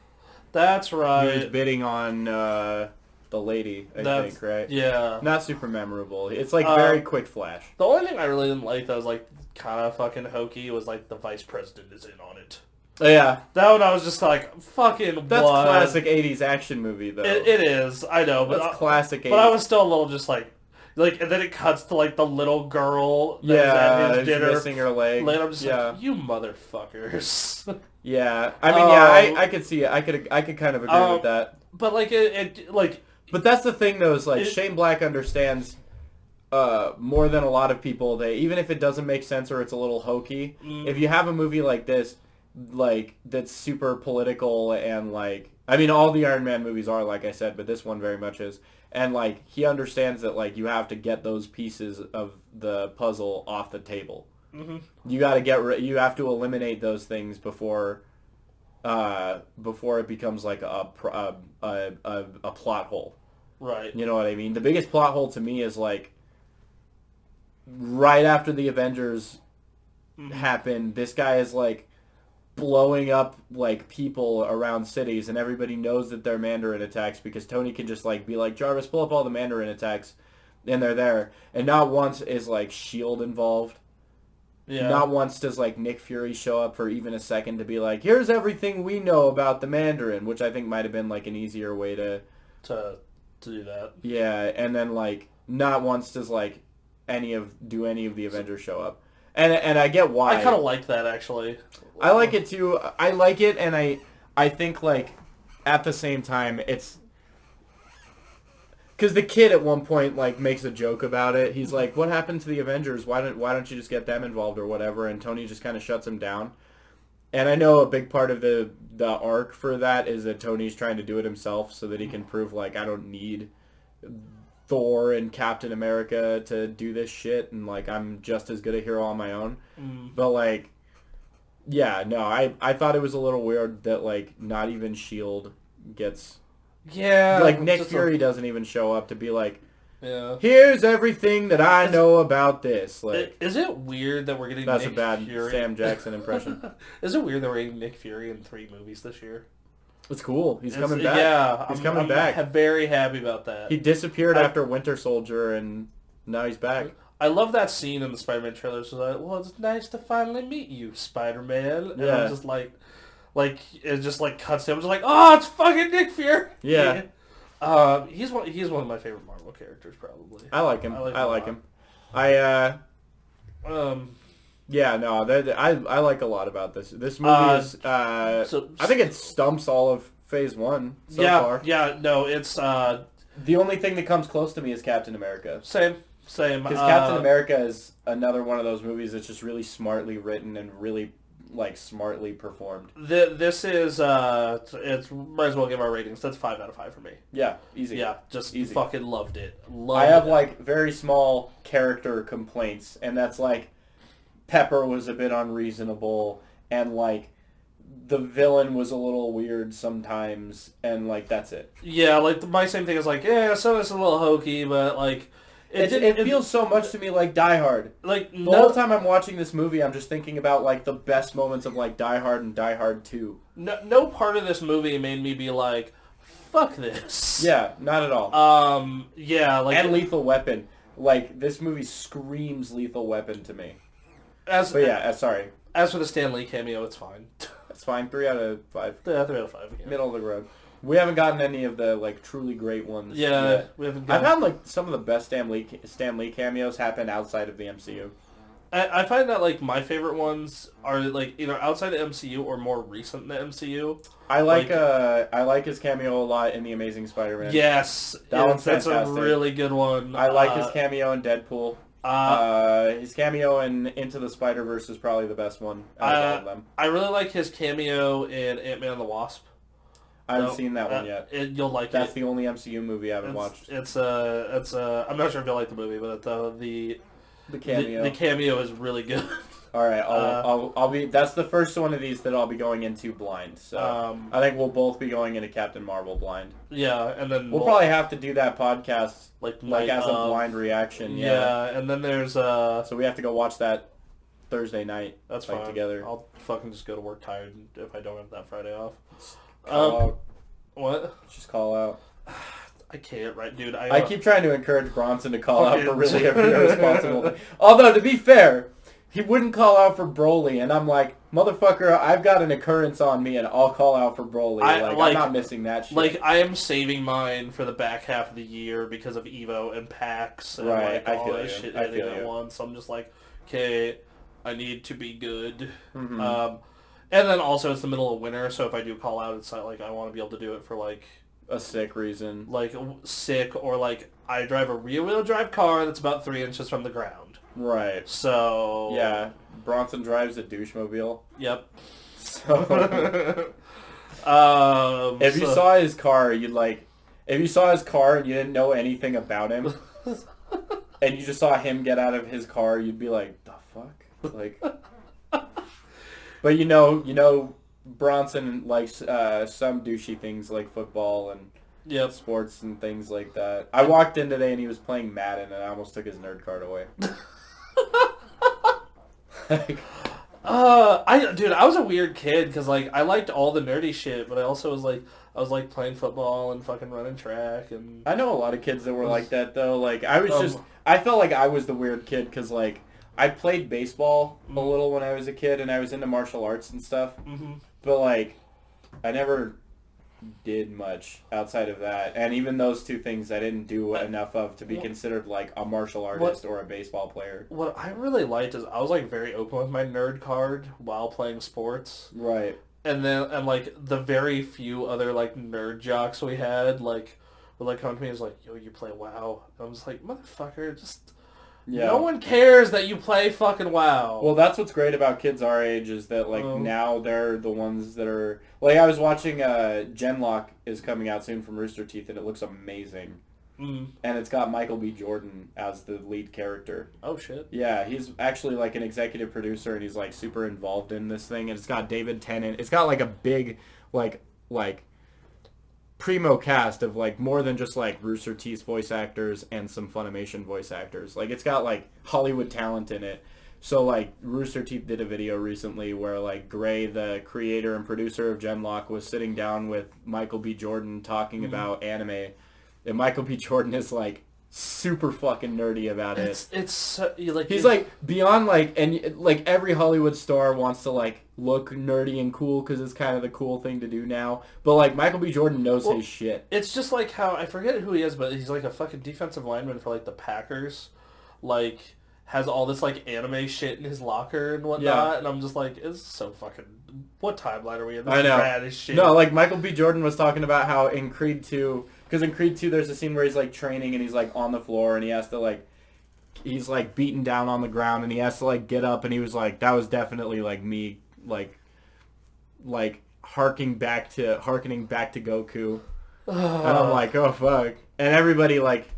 That's right. He was bidding on the lady, I think, right? Yeah. Not super memorable. It's like very quick flash. The only thing I really didn't like that was like kind of fucking hokey was like the vice president is in on it. Yeah. That one I was just like, fucking That's what? classic 80s action movie, though. It is, I know. But that's classic 80s. But I was still a little just like, and then it cuts to like the little girl that was at his dinner. Missing her leg. Later, I'm just like, you motherfuckers. Yeah. I mean, I could see it. I could kind of agree with that. But like, But that's the thing, though, is like, Shane Black understands more than a lot of people. Even if it doesn't make sense or it's a little hokey, if you have a movie like this, like, that's super political and like, I mean, all the Iron Man movies are, like I said, but this one very much is. And like, he understands that like, you have to get those pieces of the puzzle off the table. Mm-hmm. You got to you have to eliminate those things before it becomes like a plot hole. Right. You know what I mean? The biggest plot hole to me is like, right after the Avengers happened, this guy is like blowing up like people around cities, and everybody knows that they're Mandarin attacks because Tony can just like be like, Jarvis, pull up all the Mandarin attacks, and they're there. And not once is like S.H.I.E.L.D. involved. Yeah. Not once does like Nick Fury show up for even a second to be like, here's everything we know about the Mandarin, which I think might have been like an easier way to do that. Yeah, and then like not once does like any of the Avengers show up. And I get why. I kind of like that, actually. I like it, too. I like it, and I think, like, at the same time, it's... Because the kid at one point, like, makes a joke about it. He's like, what happened to the Avengers? Why don't you just get them involved or whatever? And Tony just kind of shuts him down. And I know a big part of the arc for that is that Tony's trying to do it himself so that he can prove, like, I don't need Thor and Captain America to do this shit, and like I'm just as good a hero on my own. But like, yeah, no, I thought it was a little weird that like not even S.H.I.E.L.D. gets, like Nick Fury doesn't even show up to be like, here's everything that I know about this. Like, is it weird that we're getting that's Nick a bad Fury? Sam Jackson impression? Is it weird that we're getting Nick Fury in 3 movies this year? It's cool. He's coming back. Yeah, he's coming back. I'm very happy about that. He disappeared after Winter Soldier, and now he's back. I love that scene in the Spider-Man trailer. So like, well, it's nice to finally meet you, Spider-Man. And I'm just like it just like cuts him. I'm just like, oh, it's fucking Nick Fury. Yeah. He's one of my favorite Marvel characters, probably. I like him. I like him. Yeah, no, I like a lot about this. This movie is, I think it stumps all of Phase 1 so far. Yeah, no, it's... the only thing that comes close to me is Captain America. Same. Because Captain America is another one of those movies that's just really smartly written and really, like, smartly performed. This is, it's might as well give our ratings. That's 5 out of 5 for me. Yeah, easy. Yeah, just easy. Fucking loved it. I have, like, very small character complaints, and that's, like... Pepper was a bit unreasonable, and like the villain was a little weird sometimes, and like that's it. Yeah, like my same thing is like, yeah, some of it's a little hokey, but like It feels so much to me like Die Hard. like The whole time I'm watching this movie, I'm just thinking about like the best moments of like Die Hard and Die Hard 2. no part of this movie made me be like, fuck this. Yeah, not at all. Yeah, like And Lethal Weapon. Like, this movie screams Lethal Weapon to me. as But yeah, sorry. as for the Stan Lee cameo, it's fine. That's fine. 3 out of 5. Yeah, 3 out of 5. Yeah. Middle of the road. We haven't gotten any of the like truly great ones Yeah, yet. we haven't. I've had like some of the best Stan Lee cameos happen outside of the MCU. I find that like my favorite ones are like either outside the MCU or more recent than the MCU. I like his cameo a lot in The Amazing Spider-Man. Yes, One's that's a fantastic. really good one. I like his cameo in Deadpool. His cameo in Into the Spider-Verse is probably the best one out of all of them. I really like his cameo in Ant-Man and the Wasp. I haven't seen that one yet. You'll like That's it. the only MCU movie I haven't watched. It's I'm not sure if you'll like the movie, but the cameo. the cameo is really good. All right, I'll be. That's the first one of these that I'll be going into blind. So I think we'll both be going into Captain Marvel blind. Yeah, and then We'll probably have to do that podcast like as a blind reaction. Yeah, and then there's So we have to go watch that Thursday night. That's like, fine. Together. I'll fucking just go to work tired if I don't have that Friday off. Call out. What? Just call out. I can't, right, dude. I keep trying to encourage Bronson to call out for Fucking- really every irresponsible thing. Although, to be fair, he wouldn't call out for Broly, and I'm like, motherfucker, I've got an occurrence on me, and I'll call out for Broly. I'm not missing that shit. Like, I am saving mine for the back half of the year because of EVO and PAX and Right, like, I all feel this you. shit I hitting feel at you. once. So I'm just like, okay, I need to be good. Mhm. And then also it's the middle of winter, so if I do call out, it's not like I want to be able to do it for like a sick reason. like sick or like I drive a rear-wheel drive car that's about 3 inches from the ground. Right. So Yeah, Bronson drives a douchemobile. Yep. So if you saw his car, you'd like. If you saw his car and you didn't know anything about him, and you just saw him get out of his car, you'd be like, "The fuck?" Like. But you know, Bronson likes some douchey things like football and Yep. sports and things like that. I walked in today and he was playing Madden, and I almost took his nerd card away. I was a weird kid because like I liked all the nerdy shit, but I also was like playing football and fucking running track and I know a lot of kids that were like that though. Like I felt like I was the weird kid because like I played baseball a little when I was a kid and I was into martial arts and stuff. mm-hmm. But like I never did much outside of that, and even those two things I didn't do enough of to be considered like a martial artist or a baseball player. What I really liked is I was like very open with my nerd card while playing sports, Right. and like the very few other like nerd jocks we had like would like come to me and was like, "Yo, you play WoW?" And I was like, "Motherfucker, just Yeah. no one cares that you play fucking WoW." Well, that's what's great about kids our age is that like now they're the ones that are like I was watching Genlock is coming out soon from Rooster Teeth and it looks amazing. And it's got Michael B. Jordan as the lead character. Oh shit. Yeah, he's actually like an executive producer and he's like super involved in this thing, and it's got David Tennant. It's got like a big like primo cast of like more than just like Rooster Teeth's voice actors and some Funimation voice actors. Like it's got like Hollywood talent in it. So like Rooster Teeth did a video recently where like Gray, the creator and producer of Genlock, was sitting down with Michael B. Jordan talking about anime, and Michael B. Jordan is like super fucking nerdy about it. It's like He's like beyond like, and like every Hollywood star wants to like look nerdy and cool because it's kind of the cool thing to do now. But like Michael B. Jordan knows his shit. It's just like how I forget who he is, but he's like a fucking defensive lineman for like the Packers. Like has all this like anime shit in his locker and whatnot, and I'm just like, it's so fucking. What timeline are we in? This I know. is rad as shit. No, like Michael B. Jordan was talking about how in Creed 2, because in Creed 2 there's a scene where he's like training and he's like on the floor and he has to like, he's like beaten down on the ground and he has to like get up, and he was like, that was definitely like me like harkening back to Goku. And I'm like, oh fuck. And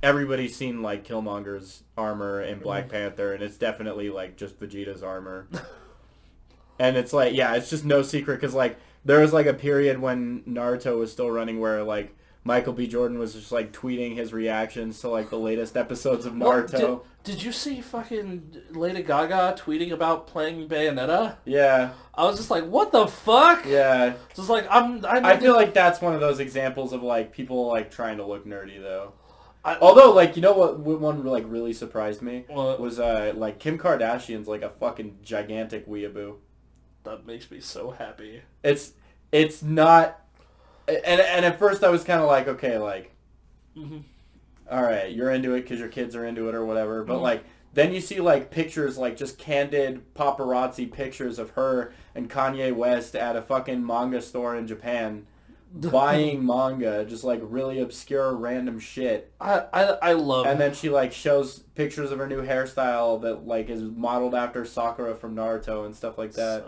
everybody's seen like Killmonger's armor in Black Panther, and it's definitely like just Vegeta's armor. And it's like, yeah, it's just no secret because like there was like a period when Naruto was still running where like Michael B. Jordan was just like tweeting his reactions to like the latest episodes of Naruto. Did you see fucking Lady Gaga tweeting about playing Bayonetta? Yeah. I was just like, what the fuck? Yeah. Just like I feel like that's one of those examples of like people like trying to look nerdy though. Although like you know what one like really surprised me was like Kim Kardashian's like a fucking gigantic weeaboo. That makes me so happy. It's not, and at first I was kind of like, okay, like, all right, you're into it because your kids are into it or whatever. But like, then you see like pictures, like just candid paparazzi pictures of her and Kanye West at a fucking manga store in Japan, buying manga, just like really obscure random shit. I love. And then she like shows pictures of her new hairstyle that like is modeled after Sakura from Naruto and stuff like that.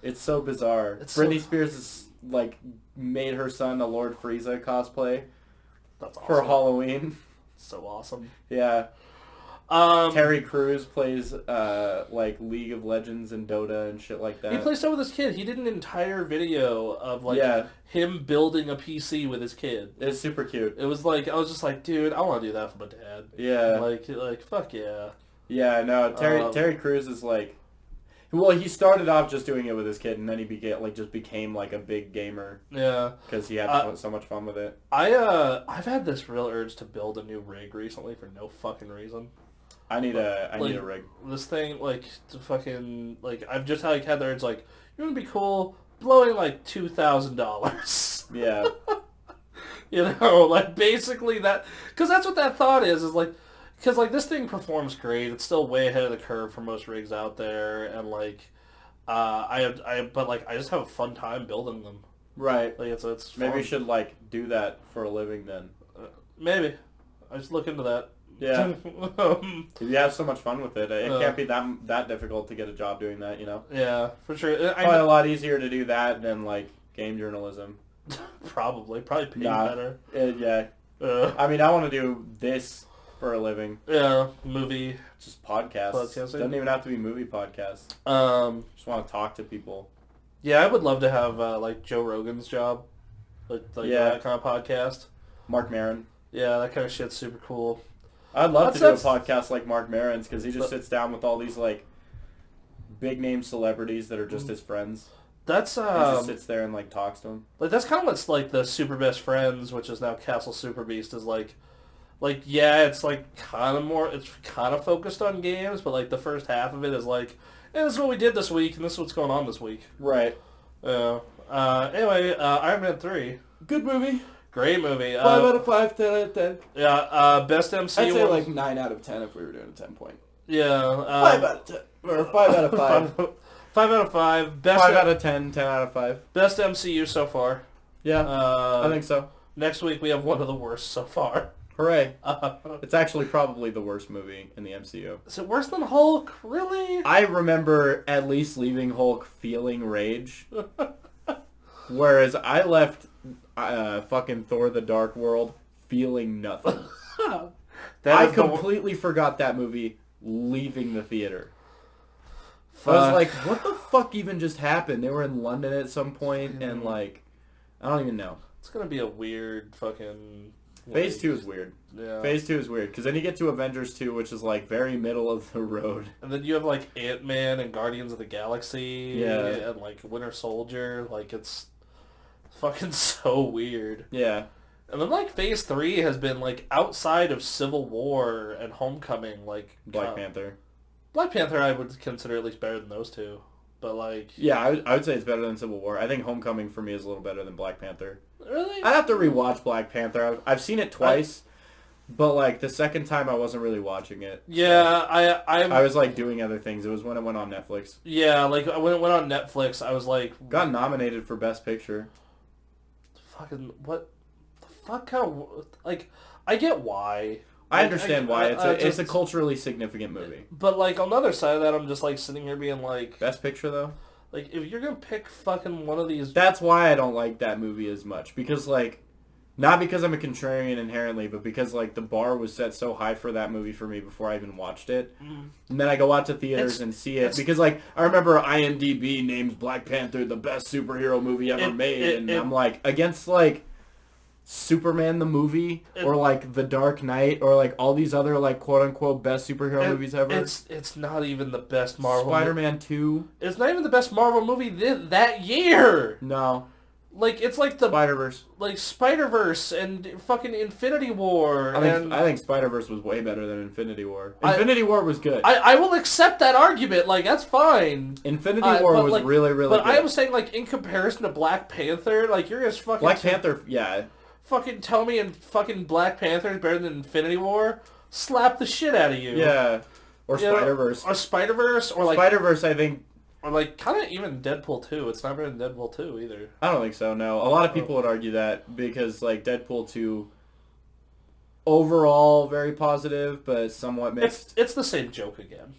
It's so bizarre. Britney Spears has like made her son a Lord Frieza cosplay. That's awesome. For Halloween. So awesome. Yeah. Terry Crews plays like League of Legends and Dota and shit like that. He plays stuff with his kid. He did an entire video of like him building a PC with his kid. It's super cute. It was like I was just like, dude, I want to do that for my dad. Yeah. Like fuck yeah. Yeah, no, Terry Crews is like, well, he started off just doing it with his kid, and then he became like a big gamer. Yeah. Because he had so much fun with it. I've had this real urge to build a new rig recently for no fucking reason. I need a rig. This thing, like, to fucking, like, I've just had the urge, like, you want to be cool, blowing, like, $2,000. Yeah. You know, like, basically that, because that's what that thought is like, because, like, this thing performs great, it's still way ahead of the curve for most rigs out there, and, like, but, like, I just have a fun time building them. Right. Like, it's fun. Maybe you should, like, do that for a living then. Maybe. I just look into that. Yeah. If you have so much fun with it, it can't be that difficult to get a job doing that, you know? Yeah, for sure. Probably a lot easier to do that than, like, game journalism. Probably pay better. Yeah. I mean, I want to do this for a living. Yeah, movie. Just podcasts. Podcasting. Doesn't even have to be movie podcasts. Just want to talk to people. Yeah, I would love to have, like, Joe Rogan's job. Like that kind of podcast. Mark Maron. Yeah, that kind of shit's super cool. I'd love to do a podcast like Mark Maron's because he just sits down with all these like big name celebrities that are just his friends. That's he just sits there and like talks to them. Like that's kind of what's like the Super Best Friends, which is now Castle Super Beast, is like yeah, it's like kind of focused on games, but like the first half of it is like, hey, this is what we did this week, and this is what's going on this week. Right. Anyway, Iron Man 3. Good movie. Great movie. 5 out of 5, 10 out of 10. Yeah, best MCU. I'd say like 9 out of 10 if we were doing a 10 point. Yeah. 5 out of 10. Or 5 out of 5. 5 out of 5. Best 5 out of 10, 10 out of 5. Best MCU so far. Yeah, I think so. Next week we have one of the worst so far. Hooray. It's actually probably the worst movie in the MCU. Is it worse than Hulk? Really? I remember at least leaving Hulk feeling rage. Whereas I left fucking Thor the Dark World feeling nothing. I completely forgot that movie leaving the theater. I was like, what the fuck even just happened? They were in London at some point, and like, I don't even know. It's gonna be a weird fucking... Phase 2 is weird. Yeah. Phase 2 is weird, because then you get to Avengers 2, which is like very middle of the road. And then you have like Ant-Man and Guardians of the Galaxy, yeah, and like Winter Soldier. Like it's fucking so weird. Yeah. And then like Phase 3 has been like outside of Civil War and Homecoming, like Black Panther. Black Panther I would consider at least better than those two. But like... Yeah, I would say it's better than Civil War. I think Homecoming for me is a little better than Black Panther. Really? I'd have to rewatch Black Panther. I've seen it twice, but like the second time I wasn't really watching it. Yeah, I was like doing other things. It was when it went on Netflix. Yeah, like when it went on Netflix, I was like... Got nominated for Best Picture. Fucking... What the fuck? How... Like, I get why... I understand why. It's a culturally significant movie. But, like, on the other side of that, I'm just, like, sitting here being like... Best Picture, though? Like, if you're gonna pick fucking one of these... That's why I don't like that movie as much. Because, like, Not because I'm a contrarian inherently, but because like the bar was set so high for that movie for me before I even watched it. And then I go out to theaters and see it because like I remember IMDb names Black Panther the best superhero movie ever made, and I'm like against like Superman the movie or like The Dark Knight or like all these other like quote unquote best superhero movies ever. It's not even the best Marvel. Spider-Man 2. It's not even the best Marvel movie that year. No. Like it's like the Spider-Verse. Like Spider-Verse and fucking Infinity War. I think Spider-Verse was way better than Infinity War. Infinity War was good. I will accept that argument. Like that's fine. Infinity War was like, really good. But I was saying like in comparison to Black Panther, like you're just fucking Black Panther, yeah. Fucking tell me and fucking Black Panther is better than Infinity War? Slap the shit out of you. Yeah. Or Spider-Verse. Or Spider-Verse or like Spider-Verse, I think. Or like kind of even Deadpool 2. It's not better than Deadpool 2 either. I don't think so, no. A lot of people would argue that because like Deadpool 2 overall very positive but somewhat mixed. It's the same joke again.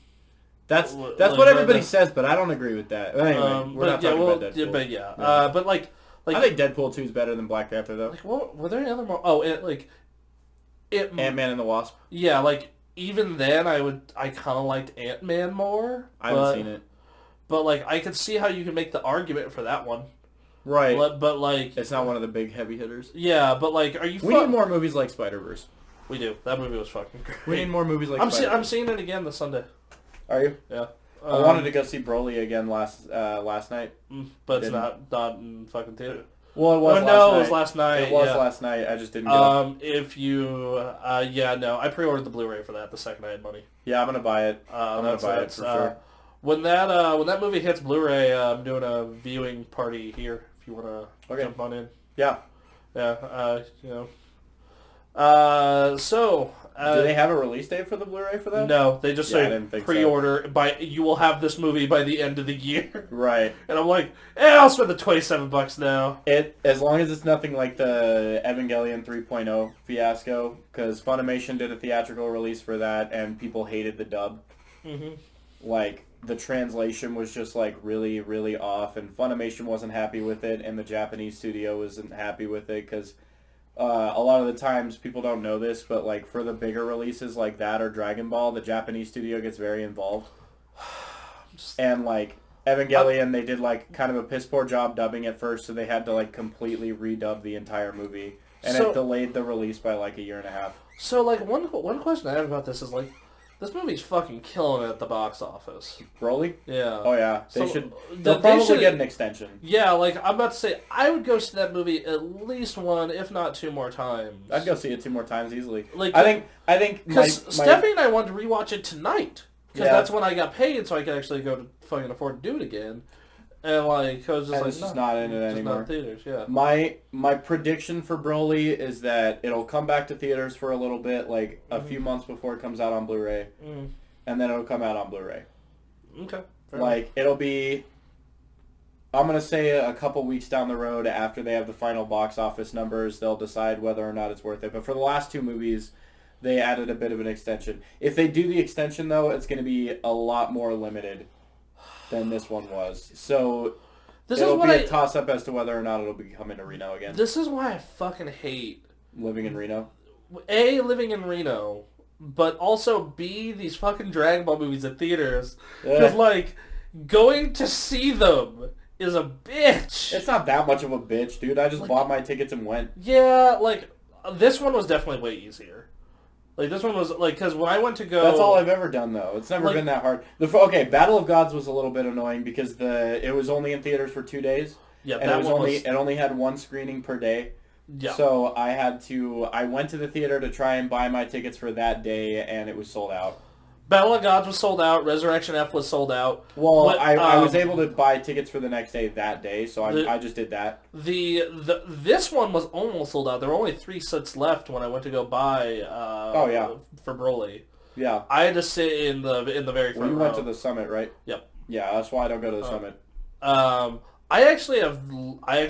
That's what everybody says, but I don't agree with that. But anyway, we're not talking about Deadpool. Yeah, but like I think Deadpool 2 is better than Black Panther though. Like what were there any other more? Oh, Ant-Man and the Wasp. Yeah, like even then I kind of liked Ant-Man more. I haven't seen it. But, like, I could see how you could make the argument for that one. Right. But like... It's not one of the big heavy hitters. Yeah, but, like, are you... We need more movies like Spider-Verse. We do. That movie was fucking great. We need more movies like Spider-Verse. I'm seeing it again this Sunday. Are you? Yeah. I wanted to go see Broly again last night. But it's not in fucking theater. Well, it was last night. No, it was last night. It was last night. I just didn't get it. If you... I pre-ordered the Blu-ray for that the second I had money. Yeah, I'm going to buy it. I'm going to buy it for sure. When that movie hits Blu-ray, I'm doing a viewing party here. If you want to jump on in. Yeah. Yeah. Do they have a release date for the Blu-ray for that? No, they just say pre-order you will have this movie by the end of the year. Right. And I'm like, I'll spend the $27 now. As long as it's nothing like the Evangelion 3.0 fiasco, because Funimation did a theatrical release for that, and people hated the dub. Mm-hmm. Like, the translation was just, like, really, really off, and Funimation wasn't happy with it, and the Japanese studio wasn't happy with it, because a lot of the times, people don't know this, but, like, for the bigger releases like that or Dragon Ball, the Japanese studio gets very involved. And, like, Evangelion, they did, like, kind of a piss-poor job dubbing at first, so they had to, like, completely redub the entire movie. And it delayed the release by, like, a year and a half. So, like, one question I have about this is, like, this movie's fucking killing it at the box office. Broly? Yeah. Oh, yeah. They'll probably get an extension. Yeah, like, I'm about to say, I would go see that movie at least one, if not two more times. I'd go see it 2 more times easily. Like, I think because Stephanie and I wanted to rewatch it tonight. Because that's when I got paid, so I could actually go to fucking afford to do it again. And, like, I was just it's just not in it anymore. Not in theaters, yeah. My prediction for Broly is that it'll come back to theaters for a little bit, like a few months before it comes out on Blu-ray, and then it'll come out on Blu-ray. Okay. Like, it'll be, I'm going to say a couple weeks down the road after they have the final box office numbers, they'll decide whether or not it's worth it. But for the last 2 movies, they added a bit of an extension. If they do the extension, though, it's going to be a lot more limited than this one was. So it'll be a toss-up as to whether or not it'll be coming to Reno again. This is why I fucking hate... Living in Reno? A, living in Reno, but also B, these fucking Dragon Ball movies at theaters. Because, like, going to see them is a bitch. It's not that much of a bitch, dude. I just bought my tickets and went. Yeah, like, this one was definitely way easier. Like, this one was, like, because when I went to go... That's all I've ever done, though. It's never been that hard. Okay, Battle of Gods was a little bit annoying because it was only in theaters for 2 days. Yeah, and it only had 1 screening per day. Yeah. So I went to the theater to try and buy my tickets for that day, and it was sold out. Battle of Gods was sold out. Resurrection F was sold out. Well, I was able to buy tickets for the next day that day, so I just did that. This one was almost sold out. There were only 3 sets left when I went to go buy. For Broly. Yeah. I had to sit in the very front row. You went to the Summit, right? Yep. Yeah, that's why I don't go to the Summit.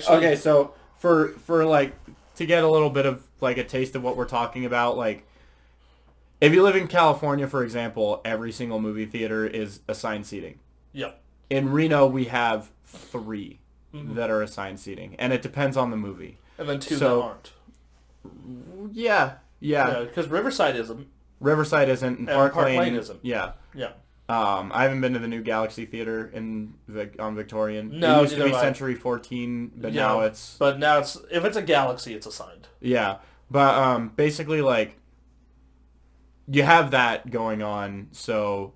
Okay, so for like to get a little bit of like a taste of what we're talking about, like. If you live in California, for example, every single movie theater is assigned seating. Yep. In Reno, we have 3 that are assigned seating, and it depends on the movie. And then 2 that aren't. Yeah. Yeah. Because Riverside isn't. Riverside isn't, and Park Lane isn't. Yeah. Yeah. I haven't been to the new Galaxy Theater on Victorian. No, it used to neither be have I. Century 14, but Yeah, now it's... But now it's if it's a Galaxy, it's assigned. Yeah. But basically, like, you have that going on, so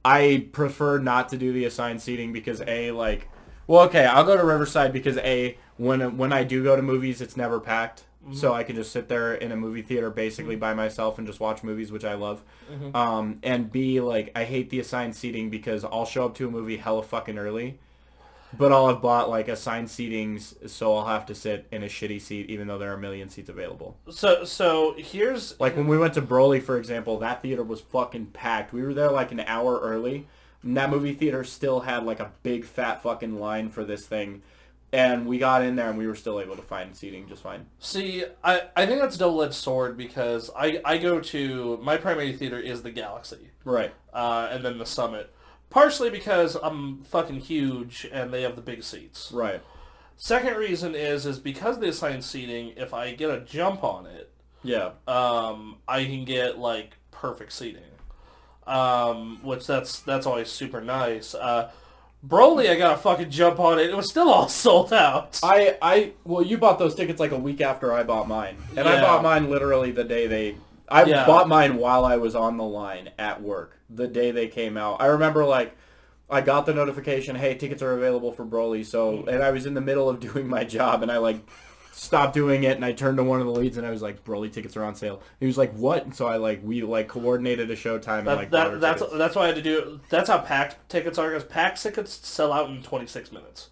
I prefer not to do the assigned seating because well, okay, I'll go to Riverside because when I do go to movies, it's never packed. Mm-hmm. So I can just sit there in a movie theater basically by myself and just watch movies, which I love. Mm-hmm. And B, like, I hate the assigned seating because I'll show up to a movie hella fucking early, but I'll have bought, like, assigned seatings, so I'll have to sit in a shitty seat even though there are a million seats available. So here's... Like, when we went to Broly, for example, that theater was fucking packed. We were there, like, an hour early, and that movie theater still had, like, a big fat fucking line for this thing. And we got in there and we were still able to find seating just fine. See, I think that's a double-edged sword because I go to... My primary theater is the Galaxy. Right. And then the Summit. Partially because I'm fucking huge and they have the big seats. Right. Second reason is because of the assigned seating, if I get a jump on it, yeah, I can get, like, perfect seating. Which that's always super nice. Broly, I got a fucking jump on it. It was still all sold out. Well, you bought those tickets like a week after I bought mine. And I Yeah. bought mine literally the day Yeah. bought mine while I was on the line at work. The day they came out. I remember, like, I got the notification, hey, tickets are available for Broly. So, and I was in the middle of doing my job and I, like, stopped doing it and I turned to one of the leads and I was like, Broly tickets are on sale. He was like, what? And so we coordinated a showtime and like that's why I had to do it. That's how packed tickets are, because packed tickets sell out in 26 minutes.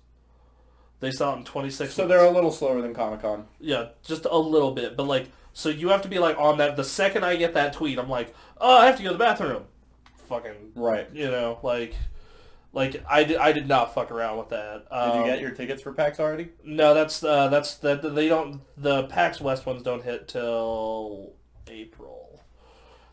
They sell out in 26 minutes. So they're a little slower than Comic-Con. Yeah, just a little bit. But, like, so you have to be, like, on that. The second I get that tweet, I'm like, oh, I have to go to the bathroom. Fucking, right. You know, like I did not fuck around with that. Did you get your tickets for PAX already? No, they don't. The PAX West ones don't hit till April.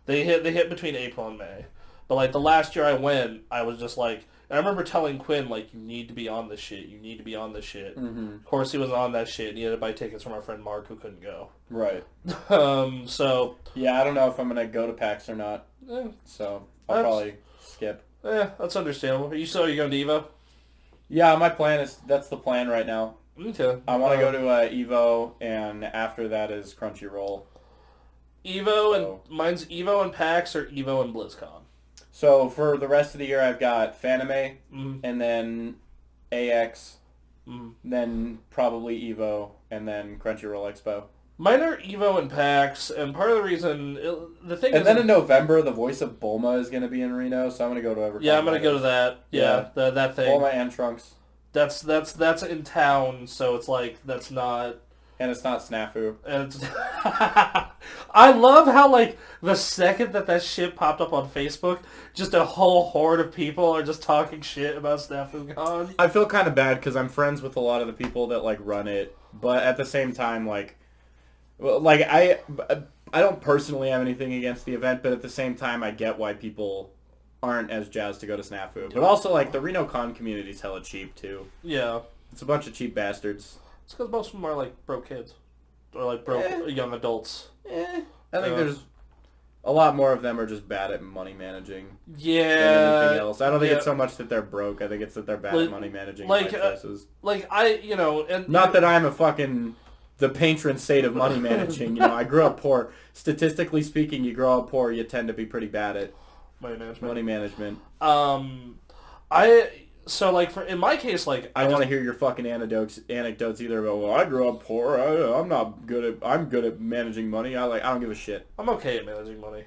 They hit between April and May. But, like, the last year I went, I was just like, and I remember telling Quinn, like, you need to be on this shit. You need to be on this shit. Mm-hmm. Of course, he wasn't on that shit. And he had to buy tickets from our friend Mark, who couldn't go. Right. So. Yeah, I don't know if I'm gonna go to PAX or not. So I'll probably skip. That's understandable. Are you going to Evo? Yeah, that's the plan right now. Okay. I want to go to Evo, and after that is Crunchyroll. And mine's Evo and PAX or Evo and BlizzCon. So for the rest of the year, I've got Fanime, and then AX, then probably Evo, and then Crunchyroll Expo. Mine are Evo and PAX, and part of the reason And then in November, the Voice of Bulma is going to be in Reno, so I'm going to go to every. Yeah, I'm going to go to that. Yeah, that thing. Bulma and Trunks. That's in town, so it's like that's not. And it's not Snafu. And it's I love how, like, the second that shit popped up on Facebook, just a whole horde of people are just talking shit about SnafuCon. I feel kind of bad because I'm friends with a lot of the people that, like, run it, but at the same time, like I don't personally have anything against the event, but at the same time, I get why people aren't as jazzed to go to Snafu. But also, like, the Reno Con community's hella cheap, too. Yeah. It's a bunch of cheap bastards. It's because most of them are, like, broke kids. Or, like, broke young adults. I think there's a lot more of them are just bad at money managing than anything else. I don't think it's so much that they're broke. I think it's that they're bad at money managing choices. And not that I'm the patron saint of money managing. You know, I grew up poor. Statistically speaking, you grow up poor, you tend to be pretty bad at money management. So, like, in my case, like... I don't want to hear your fucking anecdotes either about, well, I grew up poor, I'm good at managing money. I don't give a shit. I'm okay at managing money.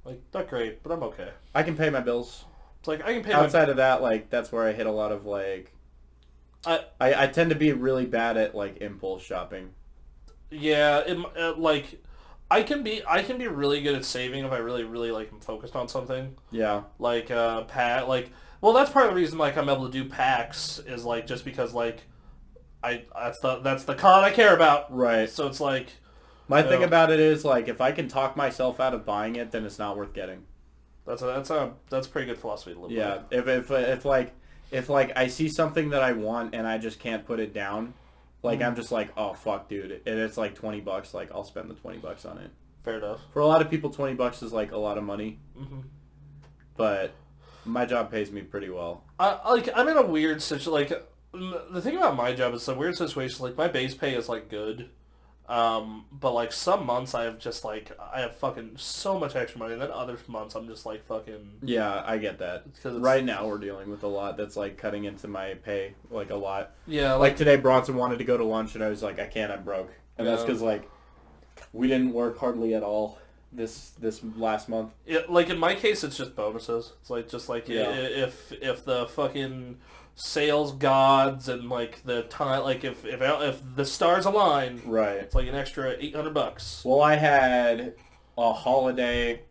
Like, not great, but I'm okay. I can pay my bills. It's like, I can pay outside of that, like, that's where I hit a lot of, like... I tend to be really bad at, like, impulse shopping. Yeah, I can be really good at saving if I really, really, like, am focused on something. Yeah. Like, well, that's part of the reason, like, I'm able to do PAX is, like, just because, like, that's the con I care about. Right. So it's like... My thing about it is, like, if I can talk myself out of buying it, then it's not worth getting. That's a pretty good philosophy to live by. Yeah. If I see something that I want and I just can't put it down, Like, I'm just like, oh, fuck, dude. And it's like $20. Like, I'll spend the $20 on it. Fair enough. For a lot of people, $20 is like a lot of money. Mm-hmm. But my job pays me pretty well. I'm in a weird situation. Like, the thing about my job is it's a weird situation. Like, my base pay is, like, good. But, like, some months I have fucking so much extra money. And then other months I'm just, like, fucking... Yeah, I get that. Right now we're dealing with a lot that's, like, cutting into my pay, like, a lot. Yeah, like today Bronson wanted to go to lunch, and I was like, I can't, I'm broke. And that's because, like, we didn't work hardly at all this last month. Yeah, like, in my case, it's just bonuses. It's, like, Yeah. if the fucking sales gods and, like, the time, like, if the stars align, Right. it's, like, an extra $800. Well, I had a holiday,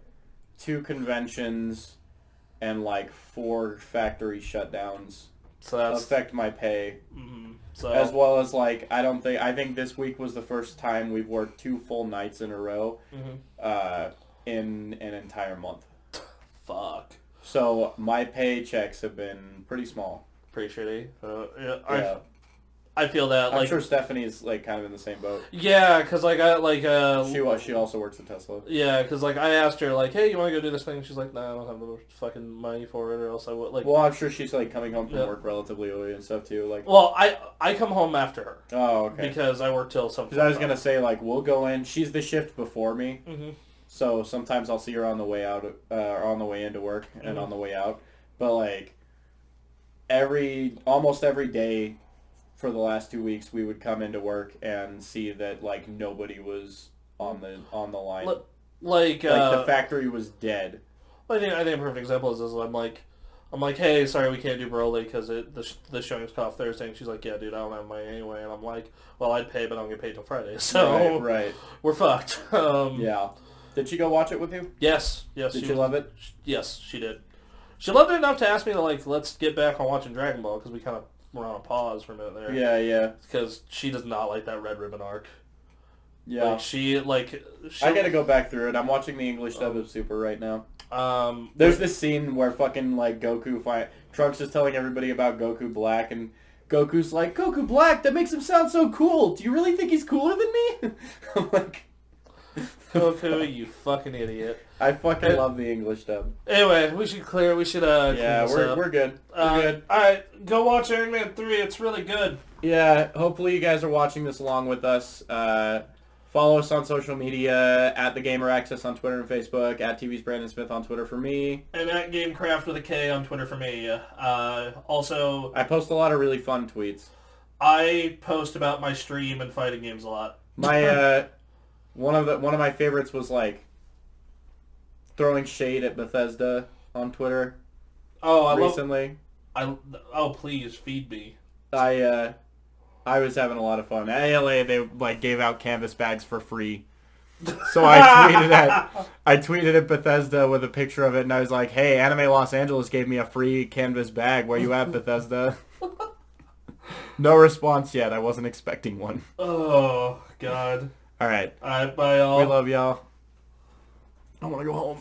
2 conventions, and, like, 4 factory shutdowns So that's... affect my pay. Mm-hmm. So, As well as, like, I think this week was the first time we've worked 2 full nights in a row in an entire month. fuck. So my paychecks have been pretty small. Pretty shitty. Yeah. I feel that. I'm like, sure Stephanie's, like, kind of in the same boat. Yeah, because, like, She also works at Tesla. Yeah, because, like, I asked her, like, hey, you want to go do this thing? And she's like, nah, I don't have the fucking money for it, or else I would, like... Well, I'm sure she's, like, coming home from work relatively early and stuff, too. Like, Well, I come home after her. Oh, okay. Because I work till some... Because I was going to say, like, we'll go in. She's the shift before me. Mm-hmm. So sometimes I'll see her on the way out, or on the way into work and on the way out. But, like, almost every day for the last 2 weeks, we would come into work and see that, like, nobody was on the line. Like the factory was dead. I think a perfect example is I'm like, hey, sorry, we can't do Broly because the showing's cut off Thursday. And she's like, yeah, dude, I don't have money anyway. And I'm like, well, I'd pay, but I don't get paid till Friday. So Right. We're fucked. Yeah. Did she go watch it with you? Yes. Did she love it? Yes, she did. She loved it enough to ask me to, like, let's get back on watching Dragon Ball because we kind of were on a pause for a minute there. Yeah. Because she does not like that Red Ribbon arc. Yeah. I gotta go back through it. I'm watching the English dub of Super right now. There's this scene where fucking, like, Trunks is telling everybody about Goku Black, and Goku's like, Goku Black, that makes him sound so cool. Do you really think he's cooler than me? I'm like... Goku, you fucking idiot. I fucking love the English dub. Anyway, we should clear this we're up. we're good. We're good. Alright, go watch Iron Man 3. It's really good. Yeah, hopefully you guys are watching this along with us. Follow us on social media, at The Gamer Access on Twitter and Facebook, at TV's Brandon Smith on Twitter for me. And at Gamecraft with a K on Twitter for me. Also... I post a lot of really fun tweets. I post about my stream and fighting games a lot. My, one of my favorites was, like, throwing shade at Bethesda on Twitter. Recently. Please, feed me. I was having a lot of fun. At ALA, they, like, gave out canvas bags for free. So I tweeted at Bethesda with a picture of it, and I was like, hey, Anime Los Angeles gave me a free canvas bag. Where you at, Bethesda? No response yet. I wasn't expecting one. Oh, God. All right. All right, bye, y'all. We love y'all. I want to go home.